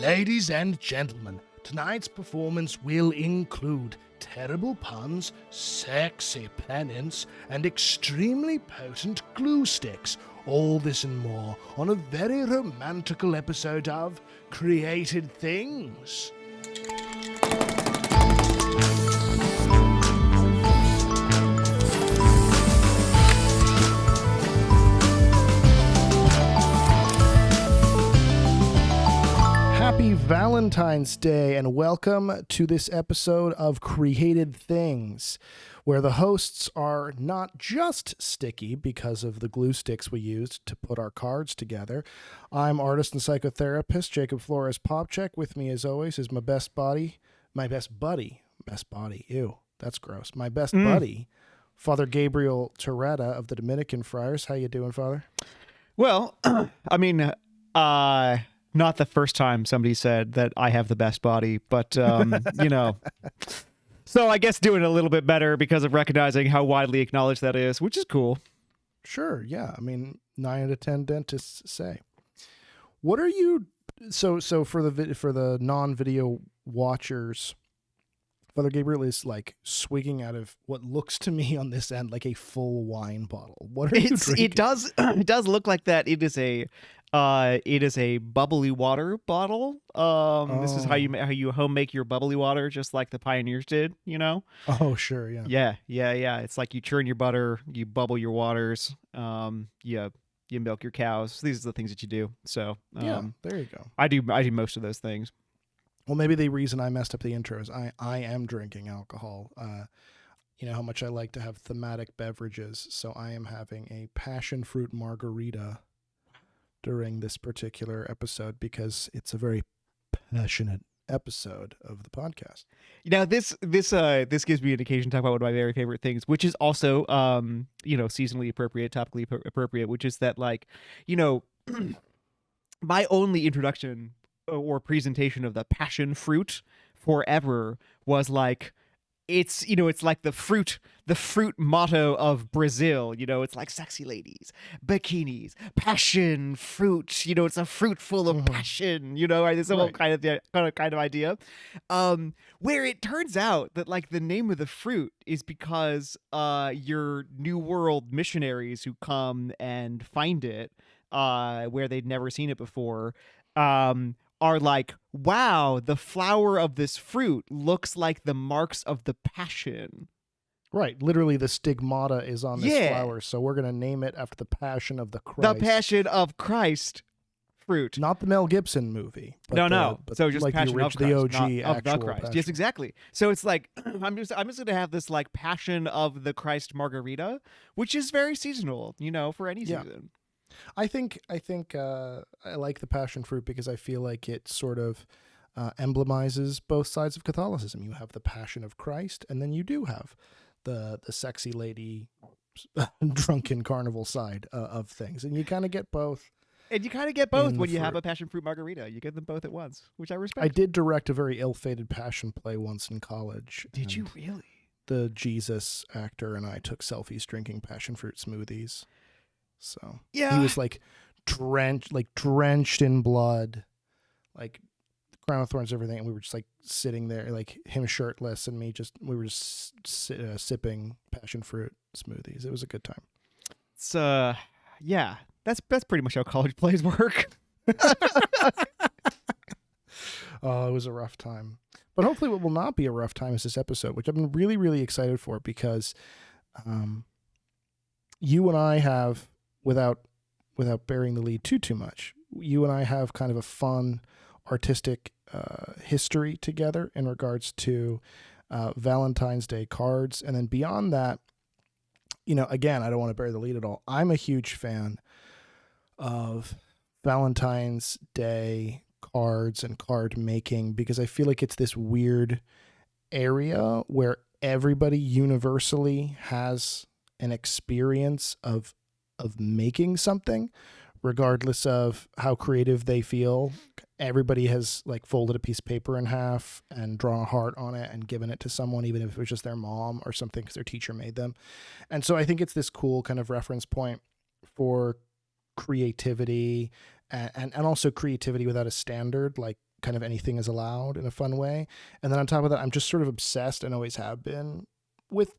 Ladies and gentlemen, tonight's performance will include terrible puns, sexy penance, and extremely potent glue sticks. All this and more on a very romantical episode of Created Things. Happy Valentine's Day and welcome to this episode of Created Things, where the hosts are not just sticky because of the glue sticks we used to put our cards together. I'm artist and psychotherapist Jacob Flores Popcheck. With me as always is my best buddy, ew, that's gross. My best buddy, Father Gabriel Torretta of the Dominican Friars. How you doing, Father? Well, not the first time somebody said that I have the best body, but, so I guess doing a little bit better because of recognizing how widely acknowledged that is, which is cool. Sure, yeah. 9 out of 10 dentists say. What are you... So for the non-video watchers, Father Gabriel is like swigging out of what looks to me on this end like a full wine bottle. What are you drinking? It does look like that. It is a bubbly water bottle. This is how you home make your bubbly water, just like the pioneers did, you know? Oh, sure, yeah. Yeah. It's like you churn your butter, you bubble your waters, you milk your cows. These are the things that you do. So yeah, there you go. I do most of those things. Well, maybe the reason I messed up the intro is I am drinking alcohol. You know how much I like to have thematic beverages, so I am having a passion fruit margarita during this particular episode because it's a very passionate episode of the podcast. Now, this gives me an occasion to talk about one of my very favorite things, which is also seasonally appropriate, topically appropriate, which is that, like, my only introduction or presentation of the passion fruit forever was like, it's like the fruit motto of Brazil. It's like sexy ladies, bikinis, passion fruit. It's a fruit full of passion. It's a whole kind of idea. Where it turns out that, like, the name of the fruit is because your New World missionaries who come and find it where they'd never seen it before are like, wow, the flower of this fruit looks like the marks of the passion. Right. Literally, the stigmata is on this flower, so we're going to name it after the passion of the Christ. The passion of Christ fruit. Not the Mel Gibson movie. But no. So just like passion of Christ, the OG not actual of the Christ. passion. Yes, exactly. So it's like, I'm just going to have this, like, passion of the Christ margarita, which is very seasonal, for any season. I think I like the passion fruit because I feel like it sort of emblemizes both sides of Catholicism. You have the passion of Christ, and then you do have the sexy lady drunken carnival side of things, and you kind of get both. And you kind of get both when you have a passion fruit margarita. You get them both at once, which I respect. I did direct a very ill-fated passion play once in college. Did you really? The Jesus actor and I took selfies drinking passion fruit smoothies. So yeah, he was like drenched in blood, like crown of thorns, everything. And we were just like sitting there, like him shirtless and we were just sipping passion fruit smoothies. It was a good time. It's yeah, that's pretty much how college plays work. Oh, it was a rough time, but hopefully what will not be a rough time is this episode, which I've been really, really excited for because, you and I have, without bearing the lead too much, you and I have kind of a fun artistic history together in regards to Valentine's Day cards. And then beyond that, again, I don't want to bear the lead at all. I'm a huge fan of Valentine's Day cards and card making because I feel like it's this weird area where everybody universally has an experience of making something, regardless of how creative they feel. Everybody has like folded a piece of paper in half and drawn a heart on it and given it to someone, even if it was just their mom or something because their teacher made them. And so I think it's this cool kind of reference point for creativity and also creativity without a standard. Like kind of anything is allowed in a fun way. And then on top of that, I'm just sort of obsessed and always have been with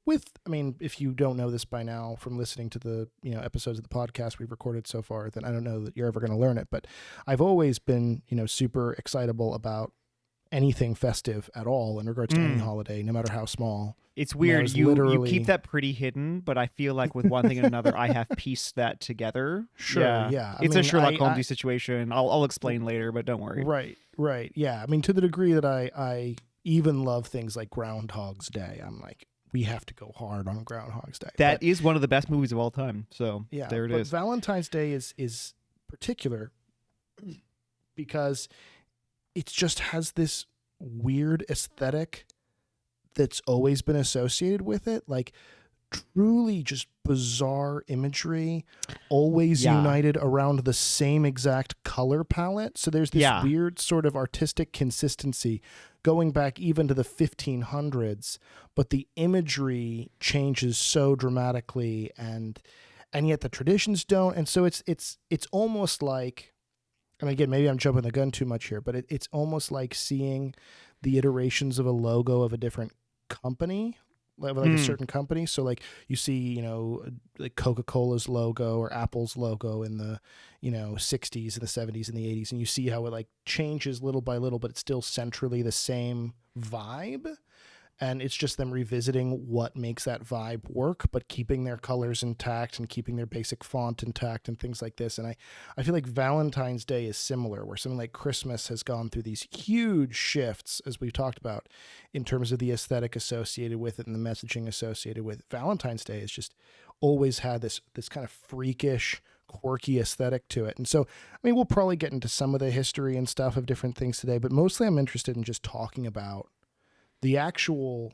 I mean, if you don't know this by now from listening to the, episodes of the podcast we've recorded so far, then I don't know that you're ever going to learn it, but I've always been, super excitable about anything festive at all in regards to any holiday, no matter how small. It's weird. You keep that pretty hidden, but I feel like with one thing and another, I have pieced that together. Sure, yeah. It's a Sherlock Holmes situation. I'll explain later, but don't worry. Right. Yeah. I mean, to the degree that I even love things like Groundhog's Day, I'm like, we have to go hard on Groundhog's Day. That is one of the best movies of all time. So yeah, there it is. Valentine's Day is particular because it just has this weird aesthetic that's always been associated with it. Like truly just bizarre imagery, always united around the same exact color palette. So there's this weird sort of artistic consistency going back even to the 1500s, but the imagery changes so dramatically and yet the traditions don't. And so it's almost like, and again, maybe I'm jumping the gun too much here, but it's almost like seeing the iterations of a logo of a different company, like a certain company. So like you see, like Coca-Cola's logo or Apple's logo in the, 60s and the 70s and the 80s. And you see how it like changes little by little, but it's still centrally the same vibe. And it's just them revisiting what makes that vibe work, but keeping their colors intact and keeping their basic font intact and things like this. And I feel like Valentine's Day is similar, where something like Christmas has gone through these huge shifts, as we've talked about, in terms of the aesthetic associated with it and the messaging associated with it. Valentine's Day has just always had this kind of freakish, quirky aesthetic to it. And so, I mean, we'll probably get into some of the history and stuff of different things today, but mostly I'm interested in just talking about the actual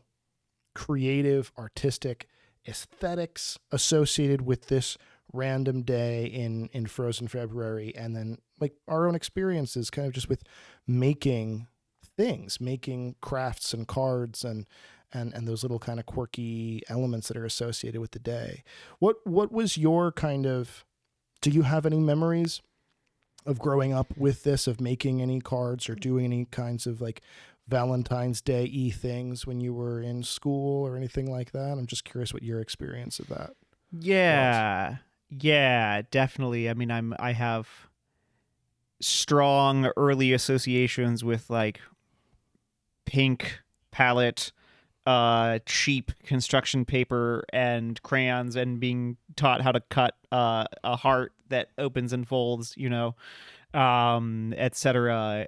creative, artistic aesthetics associated with this random day in frozen February, and then like our own experiences kind of just with making things, making crafts and cards and those little kind of quirky elements that are associated with the day. What was your kind of, do you have any memories of growing up with this, of making any cards or doing any kinds of like Valentine's Day-y things when you were in school or anything like that? I'm just curious what your experience of that was. Yeah, definitely. I mean, I have strong early associations with like pink palette, cheap construction paper and crayons, and being taught how to cut a heart that opens and folds, etc.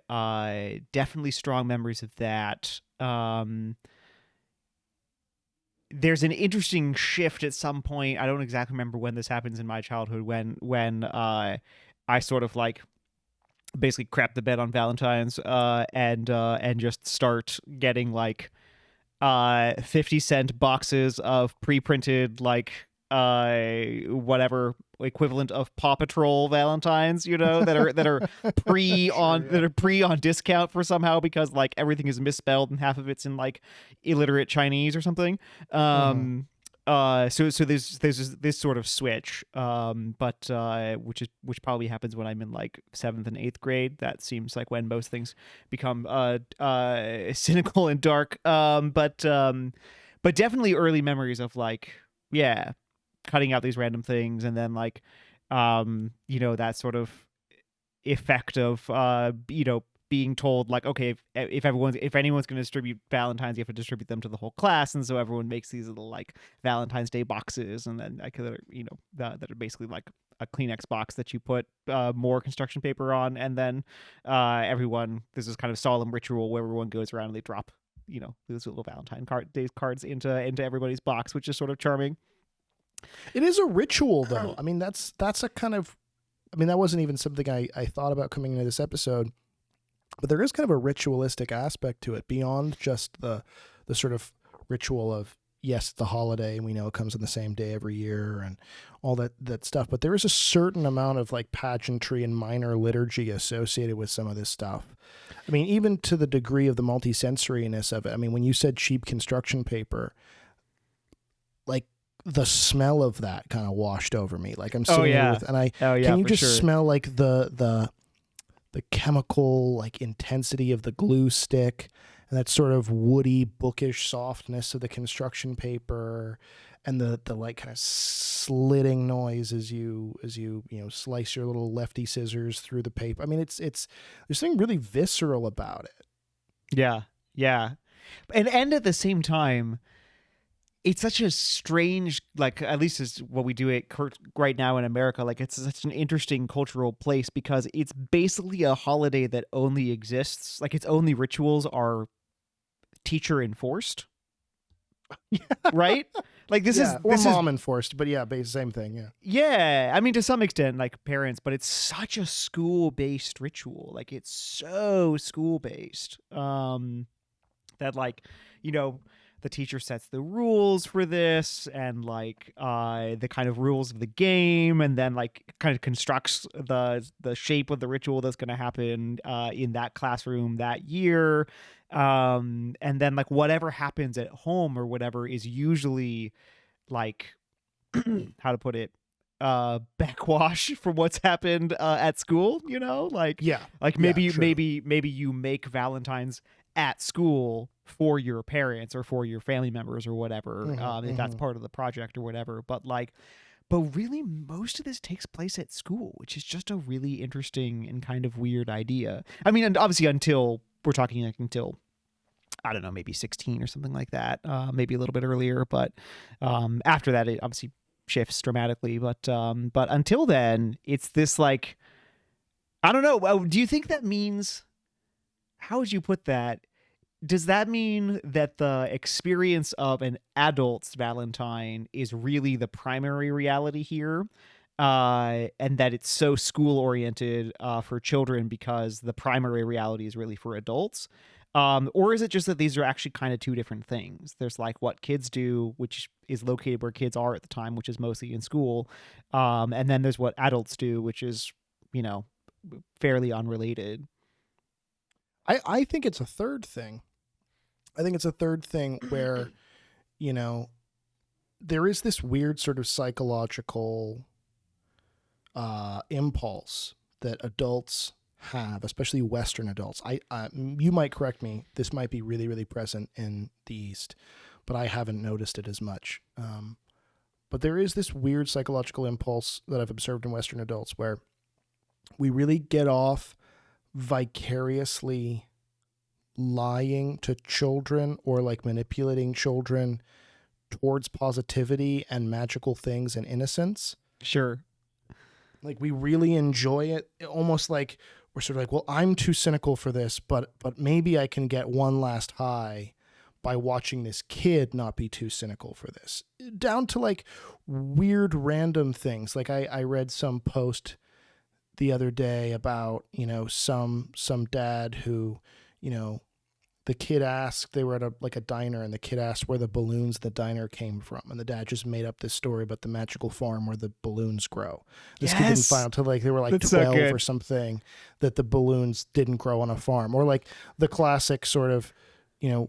Definitely strong memories of that. There's an interesting shift at some point. I don't exactly remember when this happens in my childhood, when I sort of like basically crap the bed on Valentine's and just start getting like 50-cent boxes of pre-printed like whatever equivalent of Paw Patrol Valentines, that are pre on discount for somehow, because like everything is misspelled and half of it's in like illiterate Chinese or something. So there's this sort of switch, but which probably happens when I'm in like 7th and 8th grade. That seems like when most things become cynical and dark. But definitely early memories of like, cutting out these random things, and then like that sort of effect of being told like, okay, if anyone's going to distribute Valentines, you have to distribute them to the whole class, and so everyone makes these little like Valentine's Day boxes, and then like that are basically like a Kleenex box that you put more construction paper on, and then there's this kind of solemn ritual where everyone goes around and they drop those little Valentine cards into everybody's box, which is sort of charming. It is a ritual, though. I mean, that's a kind of, I mean, that wasn't even something I thought about coming into this episode, but there is kind of a ritualistic aspect to it beyond just the sort of ritual of, yes, it's the holiday and we know it comes on the same day every year and all that stuff. But there is a certain amount of like pageantry and minor liturgy associated with some of this stuff. I mean, even to the degree of the multisensoriness of it. I mean, when you said cheap construction paper, like, the smell of that kind of washed over me. Like I'm sitting here with, and can you just smell like the the chemical like intensity of the glue stick and that sort of woody bookish softness of the construction paper and the like kind of slitting noise as you slice your little lefty scissors through the paper. I mean, it's there's something really visceral about it. Yeah, yeah, and at the same time, it's such a strange, like, at least is what we do it right now in America. Like, it's such an interesting cultural place because it's basically a holiday that only exists. Like, its only rituals are teacher enforced, right? Like, this is Yeah, or this is mom enforced, but yeah, same thing. Yeah, yeah. I mean, to some extent, like parents, but it's such a school based ritual. Like, it's so school based. That like, you know, the teacher sets the rules for this and like the kind of rules of the game, and then like kind of constructs the shape of the ritual that's going to happen in that classroom that year. And then like whatever happens at home or whatever is usually like how to put it, backwash from what's happened at school, you know, yeah, like yeah, maybe true. maybe you make Valentine's at school for your parents or for your family members or whatever, Hmm, if that's hmm. part of the project or whatever. But really most of this takes place at school, which is just a really interesting and kind of weird idea. I mean, and obviously until we're talking like until I don't know, maybe 16 or something like that, maybe a little bit earlier. But after that, it obviously shifts dramatically. But until then, it's this like, I don't know. Do you think that means, how would you put that? Does that mean that the experience of an adult's Valentine is really the primary reality here? And that it's so school oriented for children because the primary reality is really for adults? Or is it just that these are actually kind of two different things? There's like what kids do, which is located where kids are at the time, which is mostly in school. And then there's what adults do, which is, you know, fairly unrelated. I think it's a third thing. I think it's a third thing where you know there is this weird sort of psychological impulse that adults have, especially Western adults. You might correct me. This might be really, really present in the East, but I haven't noticed it as much. But there is this weird psychological impulse that I've observed in Western adults where we really get off vicariously lying to children or like manipulating children towards positivity and magical things and innocence. Sure. Like we really enjoy it, almost like we're sort of like, well, I'm too cynical for this, but maybe I can get one last high by watching this kid not be too cynical for this. Down to like weird random things. Like I read some post the other day about, some dad who, you know, the kid asked, they were at a diner, and the kid asked where the balloons at the diner came from, and the dad just made up this story about the magical farm where the balloons grow. This kid didn't find out until like they were like That's so 12 good. or something that the balloons didn't grow on a farm. Or like the classic sort of,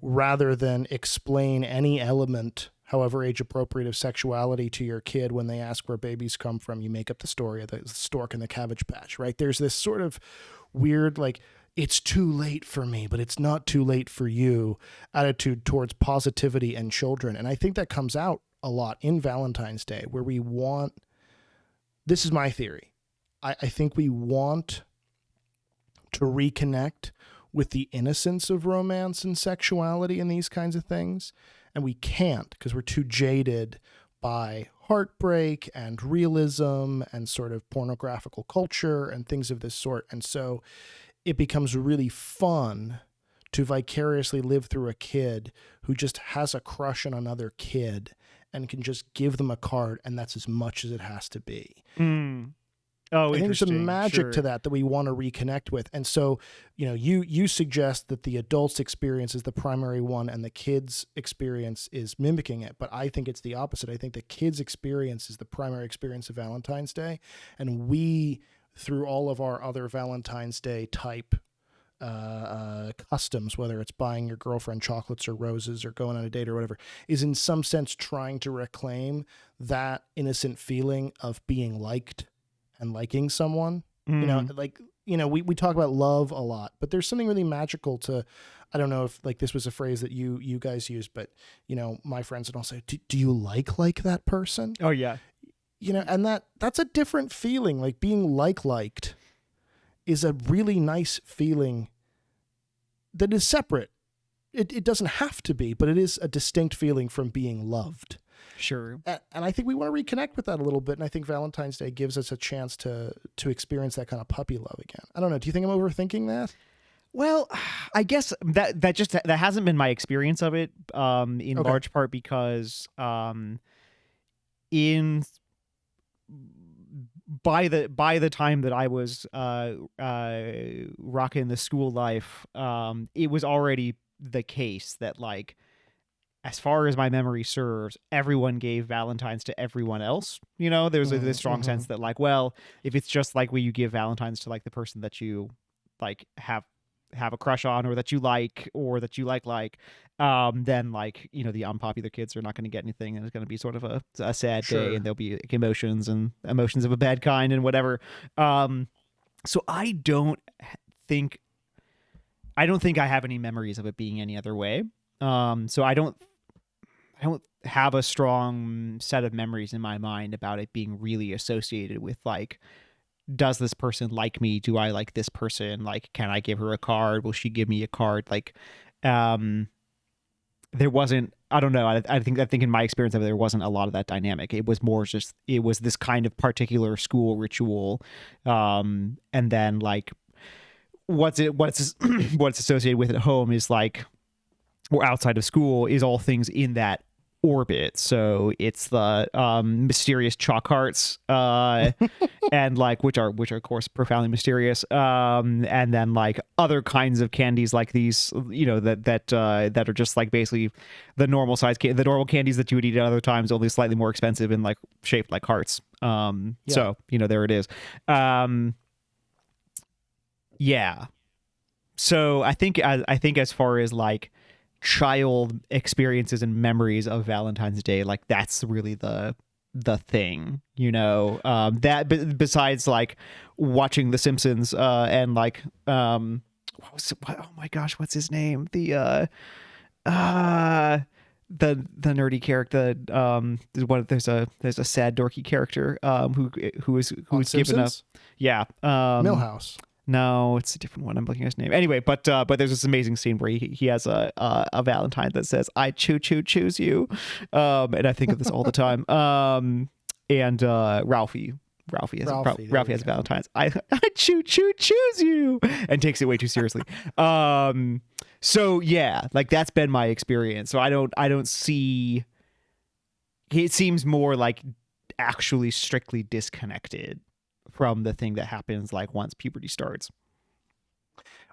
rather than explain any element, however age appropriate, of sexuality to your kid when they ask where babies come from, you make up the story of the stork and the cabbage patch, right? There's this sort of weird, like, it's too late for me, but it's not too late for you attitude towards positivity and children. And I think that comes out a lot in Valentine's Day, where we want, this is my theory. I think we want to reconnect with the innocence of romance and sexuality and these kinds of things. And we can't because we're too jaded by heartbreak and realism and sort of pornographical culture and things of this sort. And so it becomes really fun to vicariously live through a kid who just has a crush on another kid and can just give them a card, and that's as much as it has to be. Mm. Oh, I think there's a interesting. magic Sure. to that we want to reconnect with. And so, you suggest that the adult's experience is the primary one and the kid's experience is mimicking it. But I think it's the opposite. I think the kid's experience is the primary experience of Valentine's Day. And we, through all of our other Valentine's Day type customs, whether it's buying your girlfriend chocolates or roses or going on a date or whatever, is in some sense trying to reclaim that innocent feeling of being liked and liking someone. Mm. Like we talk about love a lot, but there's something really magical to, I don't know if like this was a phrase that you guys used, but my friends would all say, do you like that person? Oh yeah. And that's a different feeling. Like being liked is a really nice feeling that is separate. It doesn't have to be, but it is a distinct feeling from being loved. Sure. And I think we want to reconnect with that a little bit. And I think Valentine's Day gives us a chance to experience that kind of puppy love again. I don't know. Do you think I'm overthinking that? Well, I guess that hasn't been my experience of it, in Okay. large part because in by the time that I was rocking the school life, it was already the case that, like, as far as my memory serves, everyone gave Valentines to everyone else. There's this strong sense that, like, well, if it's just like where you give Valentines to like the person that you like have a crush on, or that you like, then, like, the unpopular kids are not going to get anything, and it's going to be sort of a sad Sure. day, and there'll be like, emotions of a bad kind and whatever. So think I don't think I have any memories of it being any other way. So I don't have a strong set of memories in my mind about it being really associated with, like, does this person like me? Do I like this person? Like, can I give her a card? Will she give me a card? Like, there wasn't, I don't know. I think in my experience of it, there wasn't a lot of that dynamic. It was more just, it was this kind of particular school ritual. And then, like, what's associated with at home is, like, or outside of school, is all things in that orbit. So it's the mysterious chalk hearts, and, like, which are of course profoundly mysterious, and then, like, other kinds of candies like these, that are just, like, basically the normal size the normal candies that you would eat at other times, only slightly more expensive and, like, shaped like hearts. So there it is. Yeah. So I think as far as, like, child experiences and memories of Valentine's Day, like, that's really the thing, that besides, like, watching The Simpsons, and, like, oh my gosh, what's his name, the nerdy character, there's a sad dorky character, who's given up. Yeah. Millhouse. No, it's a different one. I'm looking at his name. Anyway, but there's this amazing scene where he has a Valentine that says, "I choose you," and I think of this all the time. And Ralphie has a Valentine's. I choose you, and takes it way too seriously. So yeah, like, that's been my experience. So I don't see. It seems more like actually strictly disconnected from the thing that happens, like, once puberty starts.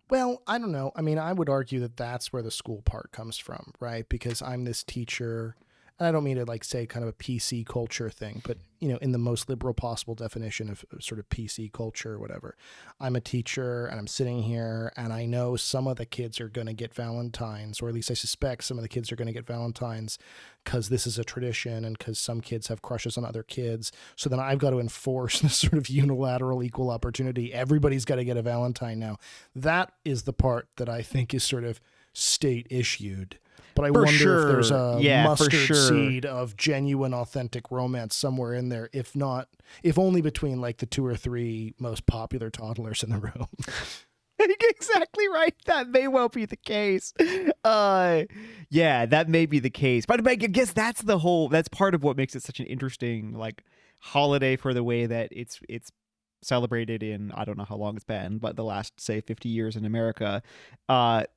Well, I don't know. I mean, I would argue that that's where the school part comes from, right? Because I'm this teacher, and I don't mean to, like, say kind of a PC culture thing, but, in the most liberal possible definition of sort of PC culture or whatever. I'm a teacher, and I'm sitting here, and I know some of the kids are going to get Valentines, or at least I suspect some of the kids are going to get Valentines because this is a tradition, and because some kids have crushes on other kids. So then I've got to enforce this sort of unilateral equal opportunity. Everybody's got to get a Valentine now. That is the part that I think is sort of state issued. But I wonder if there's a mustard seed of genuine, authentic romance somewhere in there. If not, if only between, like, the 2 or 3 most popular toddlers in the room. Exactly right. That may well be the case. Yeah, that may be the case. But I guess that's part of what makes it such an interesting, like, holiday, for the way that it's celebrated in, I don't know how long it's been, but the last, say, 50 years in America.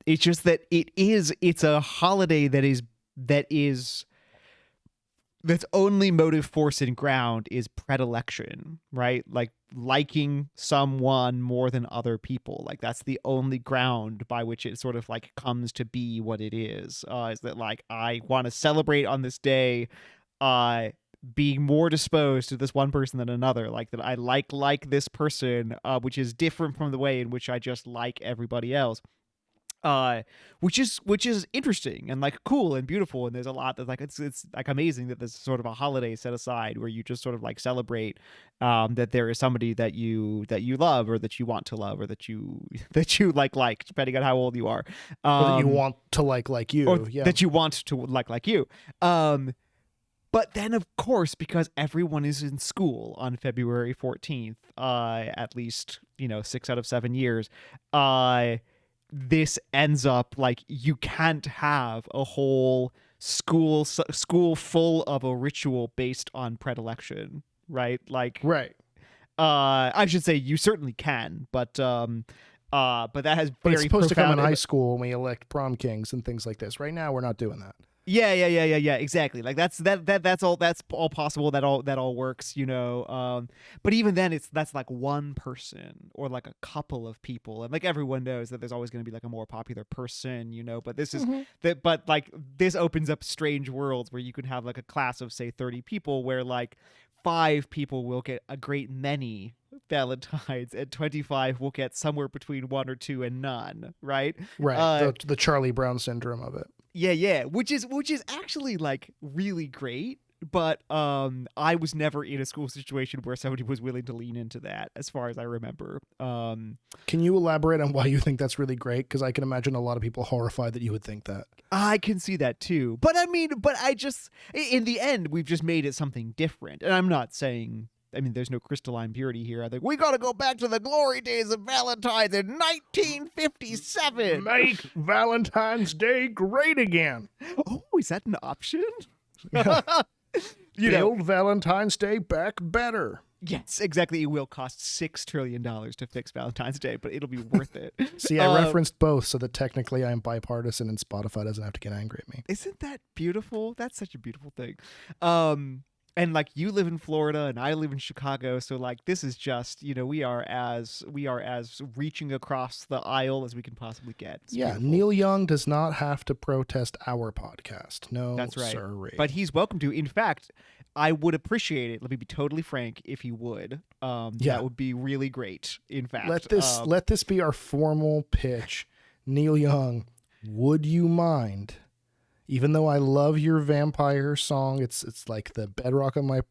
It's just that it's a holiday that's only motive, force, and ground is predilection, right? Like, liking someone more than other people. Like, that's the only ground by which it sort of, like, comes to be what it is that, like, I want to celebrate on this day, being more disposed to this one person than another, like, that I like this person, which is different from the way in which I just like everybody else. uh which is interesting and like cool and beautiful, and there's a lot that like it's like amazing that there's sort of a holiday set aside where you just sort of like celebrate that there is somebody that you love, or that you want to love, or that you that you like depending on how old you are, Or that you um want to like you. or Yeah. that you want to like you. But then, of course, because everyone is in school on February 14th, at least, 6 out of 7 years, this ends up like you can't have a whole school full of a ritual based on predilection, right? Like, Right. I should say you certainly can, but that has But it's very supposed to come in profound high school when we elect prom kings and things like this. Right now, we're not doing that. Yeah, exactly. Like that's all possible. That all works, but even then that's like one person or like a couple of people. And like everyone knows that there's always going to be like a more popular person, but this is that but like this opens up strange worlds where you could have like a class of say 30 people where like 5 people will get a great many Valentines and 25 will get somewhere between 1 or 2 and none, right? Right. The Charlie Brown syndrome of it. Yeah, which is actually like really great, but I was never in a school situation where somebody was willing to lean into that, as far as I remember. Can you elaborate on why you think that's really great? Because I can imagine a lot of people horrified that you would think that. I can see that too, but I just in the end we've just made it something different, and I'm not saying. I mean, there's no crystalline purity here. I think we got to go back to the glory days of Valentine's in 1957. Make Valentine's Day great again. Oh, is that an option? Yeah. Build Valentine's Day back better. Yes, exactly. It will cost $6 trillion to fix Valentine's Day, but it'll be worth it. See, I referenced both so that technically I'm bipartisan and Spotify doesn't have to get angry at me. Isn't that beautiful? That's such a beautiful thing. And like you live in Florida and I live in Chicago, so like this is just we are as reaching across the aisle as we can possibly get. It's beautiful. Neil Young does not have to protest our podcast. No, that's right. Sirree. But he's welcome to. In fact, I would appreciate it. Let me be totally frank. If he would, that would be really great. In fact, let this be our formal pitch. Neil Young, would you mind? Even though I love your vampire song, it's like the bedrock of my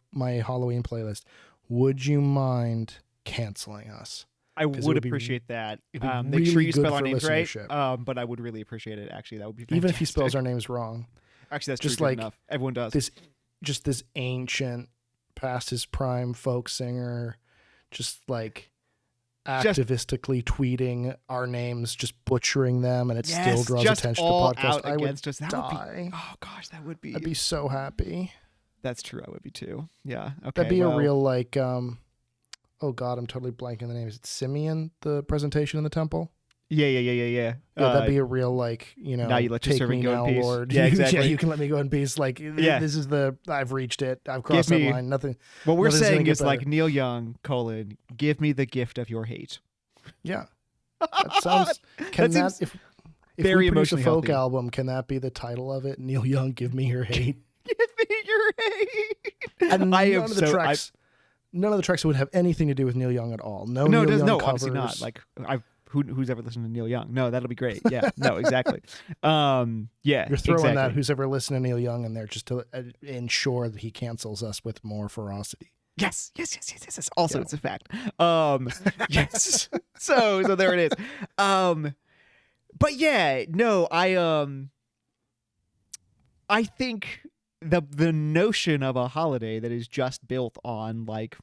Halloween playlist. Would you mind canceling us? I would appreciate that. Make sure you spell our names right. But I would really appreciate it. Actually, that would be fantastic. Even if he spells our names wrong. Actually, that's just true like enough. Everyone does. This ancient, past his prime folk singer, just like activistically tweeting our names, just butchering them, and it still draws attention to the podcast. I would against us. That die. Would be, oh gosh, that would be. I'd be so happy. That's true. I would be too. Yeah. Okay. That'd be a real like. Oh God, I'm totally blanking the name. Is it Simeon? The presentation in the temple. Yeah. Yeah, that'd be a real like Now you let your servant go in peace. Lord. Yeah, exactly. Yeah, you can let me go in peace. Like this is I've reached it. I've crossed that line. Nothing. What we're saying is like Neil Young: give me the gift of your hate. Yeah, that sounds. If very we produce a emotionally folk healthy. album, can that be the title of it? Neil Young, give me your hate. Give me your hate. And none of the tracks would have anything to do with Neil Young at all. No, Neil Young covers. Obviously not. Like who's ever listened to Neil Young? No, that'll be great. Yeah, no, exactly. Yeah, you're throwing exactly. that who's ever listened to Neil Young in there just to ensure that he cancels us with more ferocity. Yes. Also, it's a fact. Yes. So there it is. But yeah, no, I think the notion of a holiday that is just built on like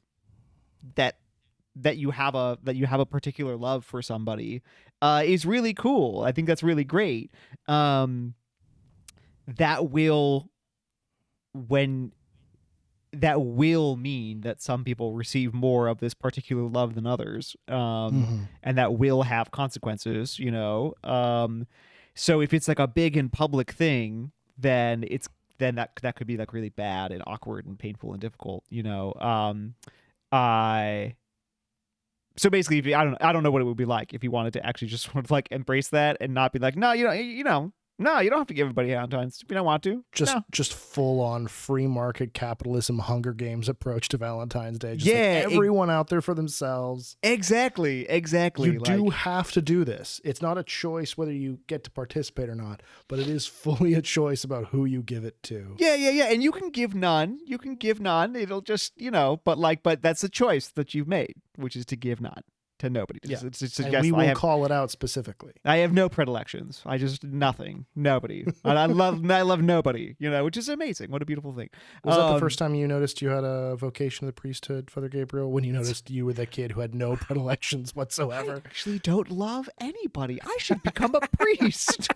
that you have a particular love for somebody is really cool. I think that's really great. That will mean that some people receive more of this particular love than others, and that will have consequences. So if it's like a big and public thing, then that could be like really bad and awkward and painful and difficult. So basically, I don't know what it would be like if you wanted to actually just sort of like embrace that and not be like, no, No, you don't have to give everybody Valentine's if you don't want to. No. Just full on free market capitalism Hunger Games approach to Valentine's Day. Just Yeah, like everyone out there for themselves. Exactly. You do have to do this. It's not a choice whether you get to participate or not, but it is fully a choice about who you give it to. Yeah. And you can give none. It'll just, but that's a choice that you've made, which is to give none to nobody. Yeah. It's And we will call it out specifically. I have no predilections. I just nothing. Nobody. And I love nobody, which is amazing. What a beautiful thing. Was that the first time you noticed you had a vocation of the priesthood, Father Gabriel, when you noticed you were the kid who had no predilections whatsoever? I actually don't love anybody. I should become a priest.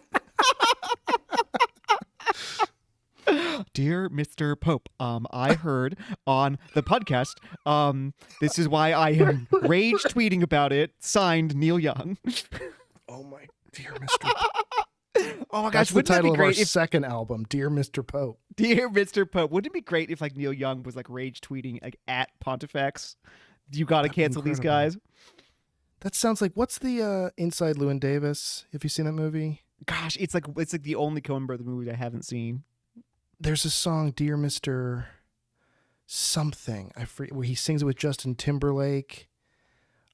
Dear Mr. Pope, I heard on the podcast, this is why I am rage tweeting about it, signed Neil Young. Oh my dear Mr. Pope. Oh my gosh, That's the wouldn't that title be of our great if, second album, Dear Mr. Pope. Dear Mr. Pope, wouldn't it be great if Neil Young was rage tweeting at Pontifex? You gotta cancel these guys. That sounds like, what's the Inside Llewyn Davis? Have you seen that movie? Gosh, it's like the only Coen Brothers movie I haven't seen. There's a song, Dear Mr. something, where he sings it with Justin Timberlake.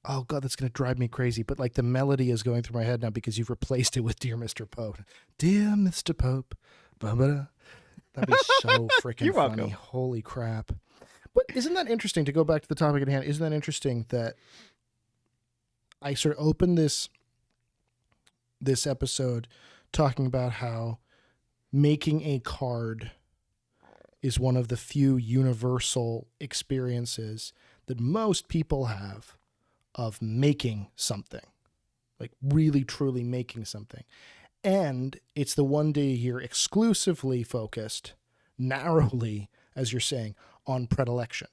Oh God, that's gonna drive me crazy. But the melody is going through my head now because you've replaced it with Dear Mr. Pope. Dear Mr. Pope. Ba-ba-da. That'd be so freaking funny. Welcome. Holy crap. But isn't that interesting, to go back to the topic at hand? Isn't that interesting that I sort of opened this episode talking about how making a card is one of the few universal experiences that most people have of making something, really truly making something. And it's the one day a year exclusively focused, narrowly, as you're saying, on predilection.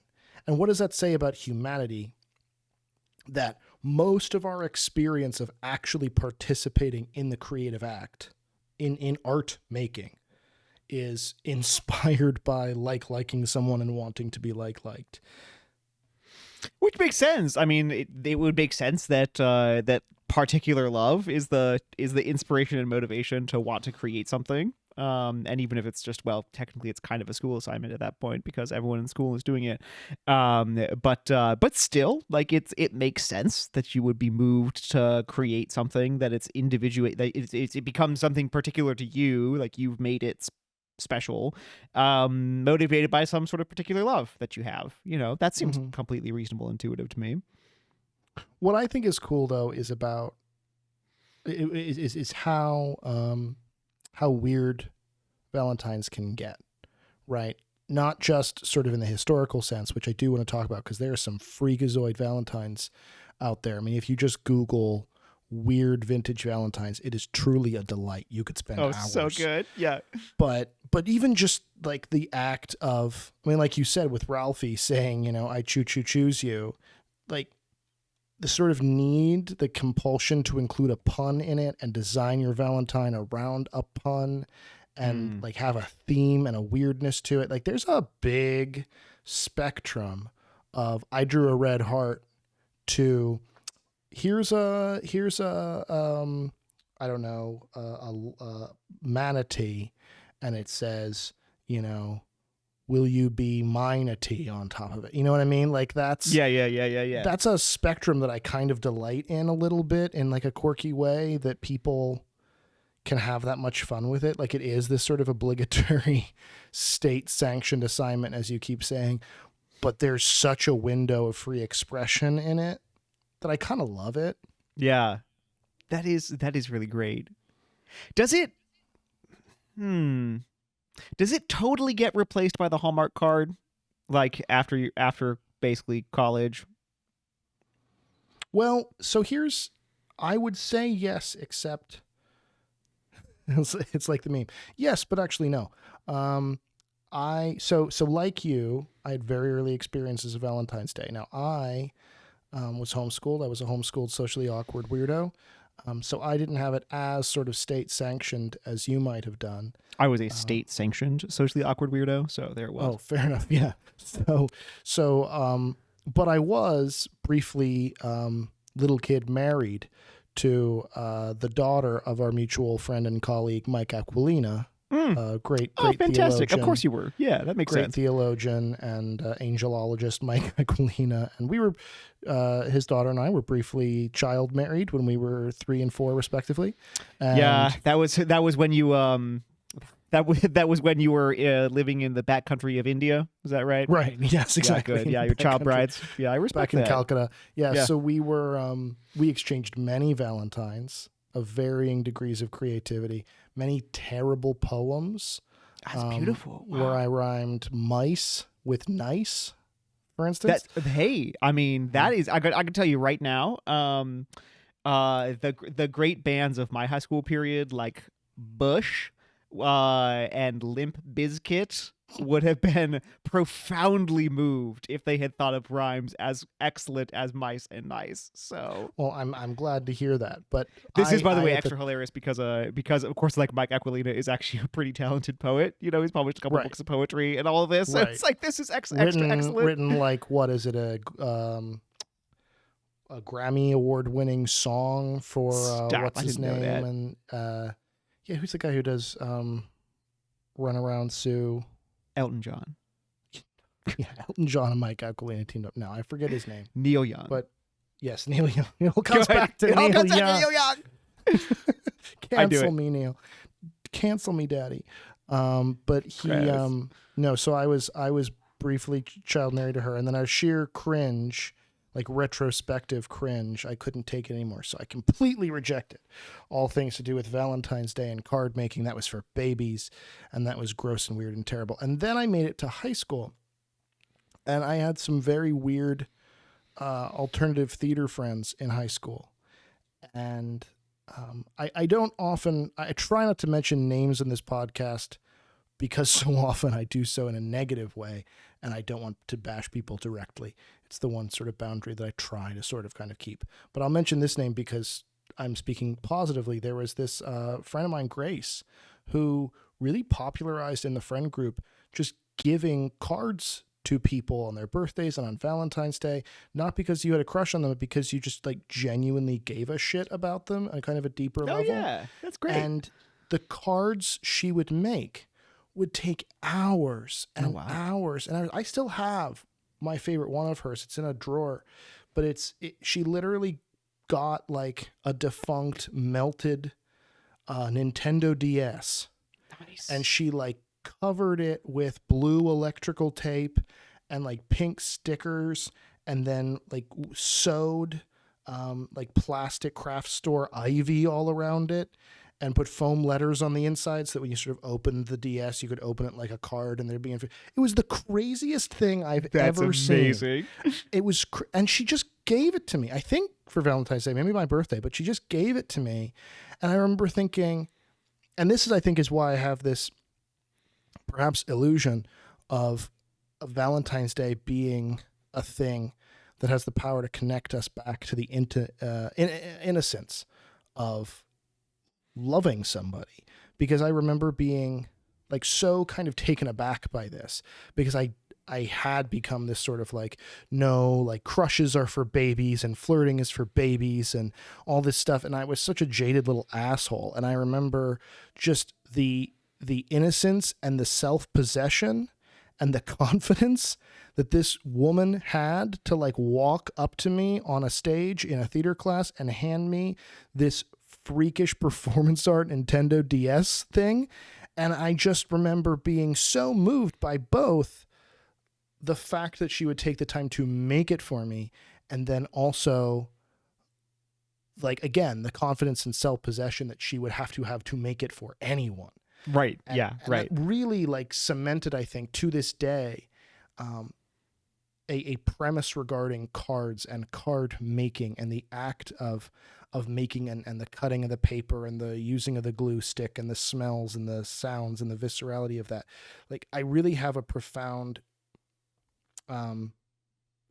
And what does that say about humanity? That most of our experience of actually participating in the creative act, in art making, is inspired by liking someone and wanting to be liked. Which makes sense. I mean, it would make sense that that particular love is the inspiration and motivation to want to create something. And even if it's just, technically it's kind of a school assignment at that point because everyone in school is doing it. But still, it makes sense that you would be moved to create something that it's individual, that it becomes something particular to you, you've made it special, motivated by some sort of particular love that you have. That seems completely reasonable, intuitive to me. What I think is cool though is about is how weird Valentine's can get, right? Not just sort of in the historical sense, which I do want to talk about because there are some freakazoid Valentines out there. I mean, if you just Google weird vintage Valentines, it is truly a delight. You could spend hours. So good. Yeah. But even just the act of, I mean, like you said with Ralphie saying, I choose you, the sort of need, the compulsion to include a pun in it and design your Valentine around a pun and have a theme and a weirdness to it. There's a big spectrum of I drew a red heart to here's a I don't know, a manatee, and it says, will you be mine-a-tea on top of it? You know what I mean? That's Yeah. That's a spectrum that I kind of delight in a little bit, in a quirky way, that people can have that much fun with it. It is this sort of obligatory state-sanctioned assignment, as you keep saying, but there's such a window of free expression in it that I kind of love it. Yeah. That is really great. Does it totally get replaced by the Hallmark card, after basically college? Well, so I would say yes, except it's like the meme. Yes, but actually no. So like you, I had very early experiences of Valentine's Day. Now I was homeschooled. I was a homeschooled socially awkward weirdo. So I didn't have it as sort of state sanctioned as you might have done. I was a state sanctioned socially awkward weirdo, so there it was. Oh, fair enough. Yeah. So but I was briefly little kid married to the daughter of our mutual friend and colleague Mike Aquilina. Great fantastic! theologian. Of course you were. Yeah, that makes Great sense. theologian and angelologist Mike Aquilina, and we were his daughter and I were briefly child married when we were 3 and 4 respectively. And Yeah, that was when you that was when you were living in the backcountry of India. Is that right? right. Yes, exactly. Yeah, good. Yeah, your child Backcountry. brides. Yeah, I respect Back in that. Calcutta. Yeah, Yeah. so we were we exchanged many Valentines of varying degrees of creativity, many terrible poems. That's beautiful. Wow. Where I rhymed mice with nice, for instance. Hey, I mean, that is I can tell you right now, the great bands of my high school period, like Bush and Limp Bizkit, would have been profoundly moved if they had thought of rhymes as excellent as mice and nice. So Well, I'm glad to hear that. But this is, by the way, at extra hilarious because of course, like, Mike Aquilina is actually a pretty talented poet. You know, he's published a couple Right. books of poetry and all of this. So Right. it's like, this is extra written excellent. like, what is it, a Grammy award winning song for Stop, what's I his didn't know that. name, and yeah, who's the guy who does Run Around Sue? Elton John, Yeah, Elton John and Mike Aquilina teamed up. Now I forget his name, Neil Young. but yes, Neil Young. It all comes back to It all Neil comes back to Young. Neil Young. I do Cancel it. me, Neil. Cancel me, Daddy. But he Gross. no. So I was briefly child married to her, and then out of sheer cringe, like retrospective cringe, I couldn't take it anymore. So I completely rejected all things to do with Valentine's Day and card making. That was for babies, and that was gross and weird and terrible. And then I made it to high school, and I had some very weird alternative theater friends in high school, and I don't often, I try not to mention names in this podcast because so often I do so in a negative way, and I don't want to bash people directly. It's the one sort of boundary that I try to sort of kind of keep. But I'll mention this name because I'm speaking positively. There was this friend of mine, Grace, who really popularized in the friend group just giving cards to people on their birthdays and on Valentine's Day, not because you had a crush on them, but because you just like genuinely gave a shit about them on kind of a deeper Oh level. yeah, that's great. And the cards she would make would take hours and hours. And I still have my favorite one of hers. It's in a drawer, but she literally got like a defunct melted Nintendo DS. Nice. And she like covered it with blue electrical tape and like pink stickers, and then like sewed like plastic craft store ivy all around it, and put foam letters on the inside so that when you sort of opened the DS, you could open it like a card and there'd be it was the craziest thing I've ever seen. It was and she just gave it to me, I think for Valentine's Day, maybe my birthday, but she just gave it to me. And I remember thinking, and this is, I think, is why I have this perhaps illusion of Valentine's Day being a thing that has the power to connect us back to the innocence of loving somebody. Because I remember being like so kind of taken aback by this, because I had become this sort of like, no, like crushes are for babies and flirting is for babies and all this stuff. And I was such a jaded little asshole. And I remember just the innocence and the self-possession and the confidence that this woman had to like walk up to me on a stage in a theater class and hand me this freakish performance art Nintendo DS thing. And I just remember being so moved by both the fact that she would take the time to make it for me, and then also like, again, the confidence and self-possession that she would have to make it for anyone. Right. And, yeah. and Right. that really like cemented, I think, to this day, a premise regarding cards and card making and the act of making and the cutting of the paper and the using of the glue stick and the smells and the sounds and the viscerality of that. Like, I really have a profound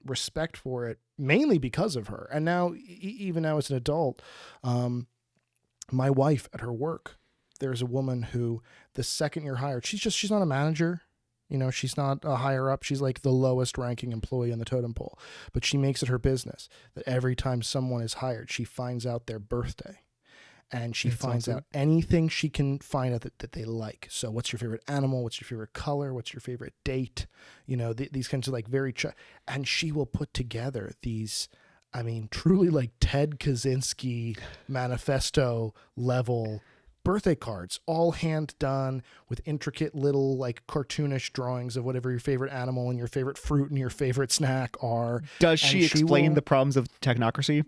respect for it, mainly because of her. And now, even now as an adult, my wife at her work, there's a woman who the second you're hired, she's not a manager. You know, she's not a higher up. She's like the lowest ranking employee on the totem pole. But she makes it her business that every time someone is hired, she finds out their birthday. And she That's finds awesome. out anything she can find out that they like. So, what's your favorite animal? What's your favorite color? What's your favorite date? You know, these kinds of like and she will put together these, I mean, truly like Ted Kaczynski manifesto level birthday cards, all hand done with intricate little like cartoonish drawings of whatever your favorite animal and your favorite fruit and your favorite snack are. Does And she explain the problems of technocracy?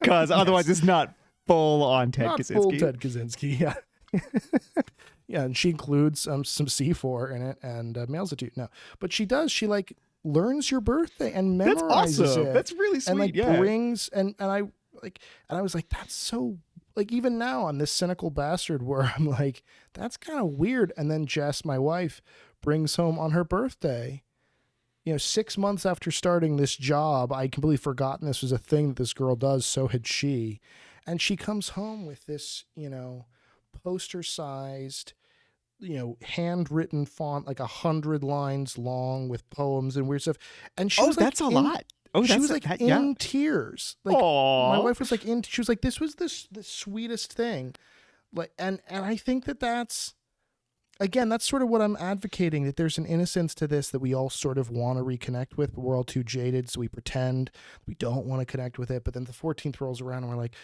Because otherwise it's not full on Ted not Kaczynski. full Ted Kaczynski, yeah. Yeah, and she includes some C4 in it and mails it to you. No, but she does. She like learns your birthday and That's memorizes awesome. it. That's really sweet. And like yeah. brings and I like and I was like, that's so like even now I'm this cynical bastard where I'm like, that's kind of weird. And then Jess, my wife, brings home on her birthday. You know, 6 months after starting this job, I'd completely forgotten this was a thing that this girl does. So had she. And she comes home with this, you know, poster sized, you know, handwritten font, like 100 lines long with poems and weird stuff. And she was like, that's a lot. Oh, she that's was like that, in yeah. tears. Like Aww. my wife was like she was like, this was the sweetest thing. Like, and I think that's, again, that's sort of what I'm advocating, that there's an innocence to this that we all sort of want to reconnect with, but we're all too jaded. So we pretend we don't want to connect with it. But then the 14th rolls around and we're like,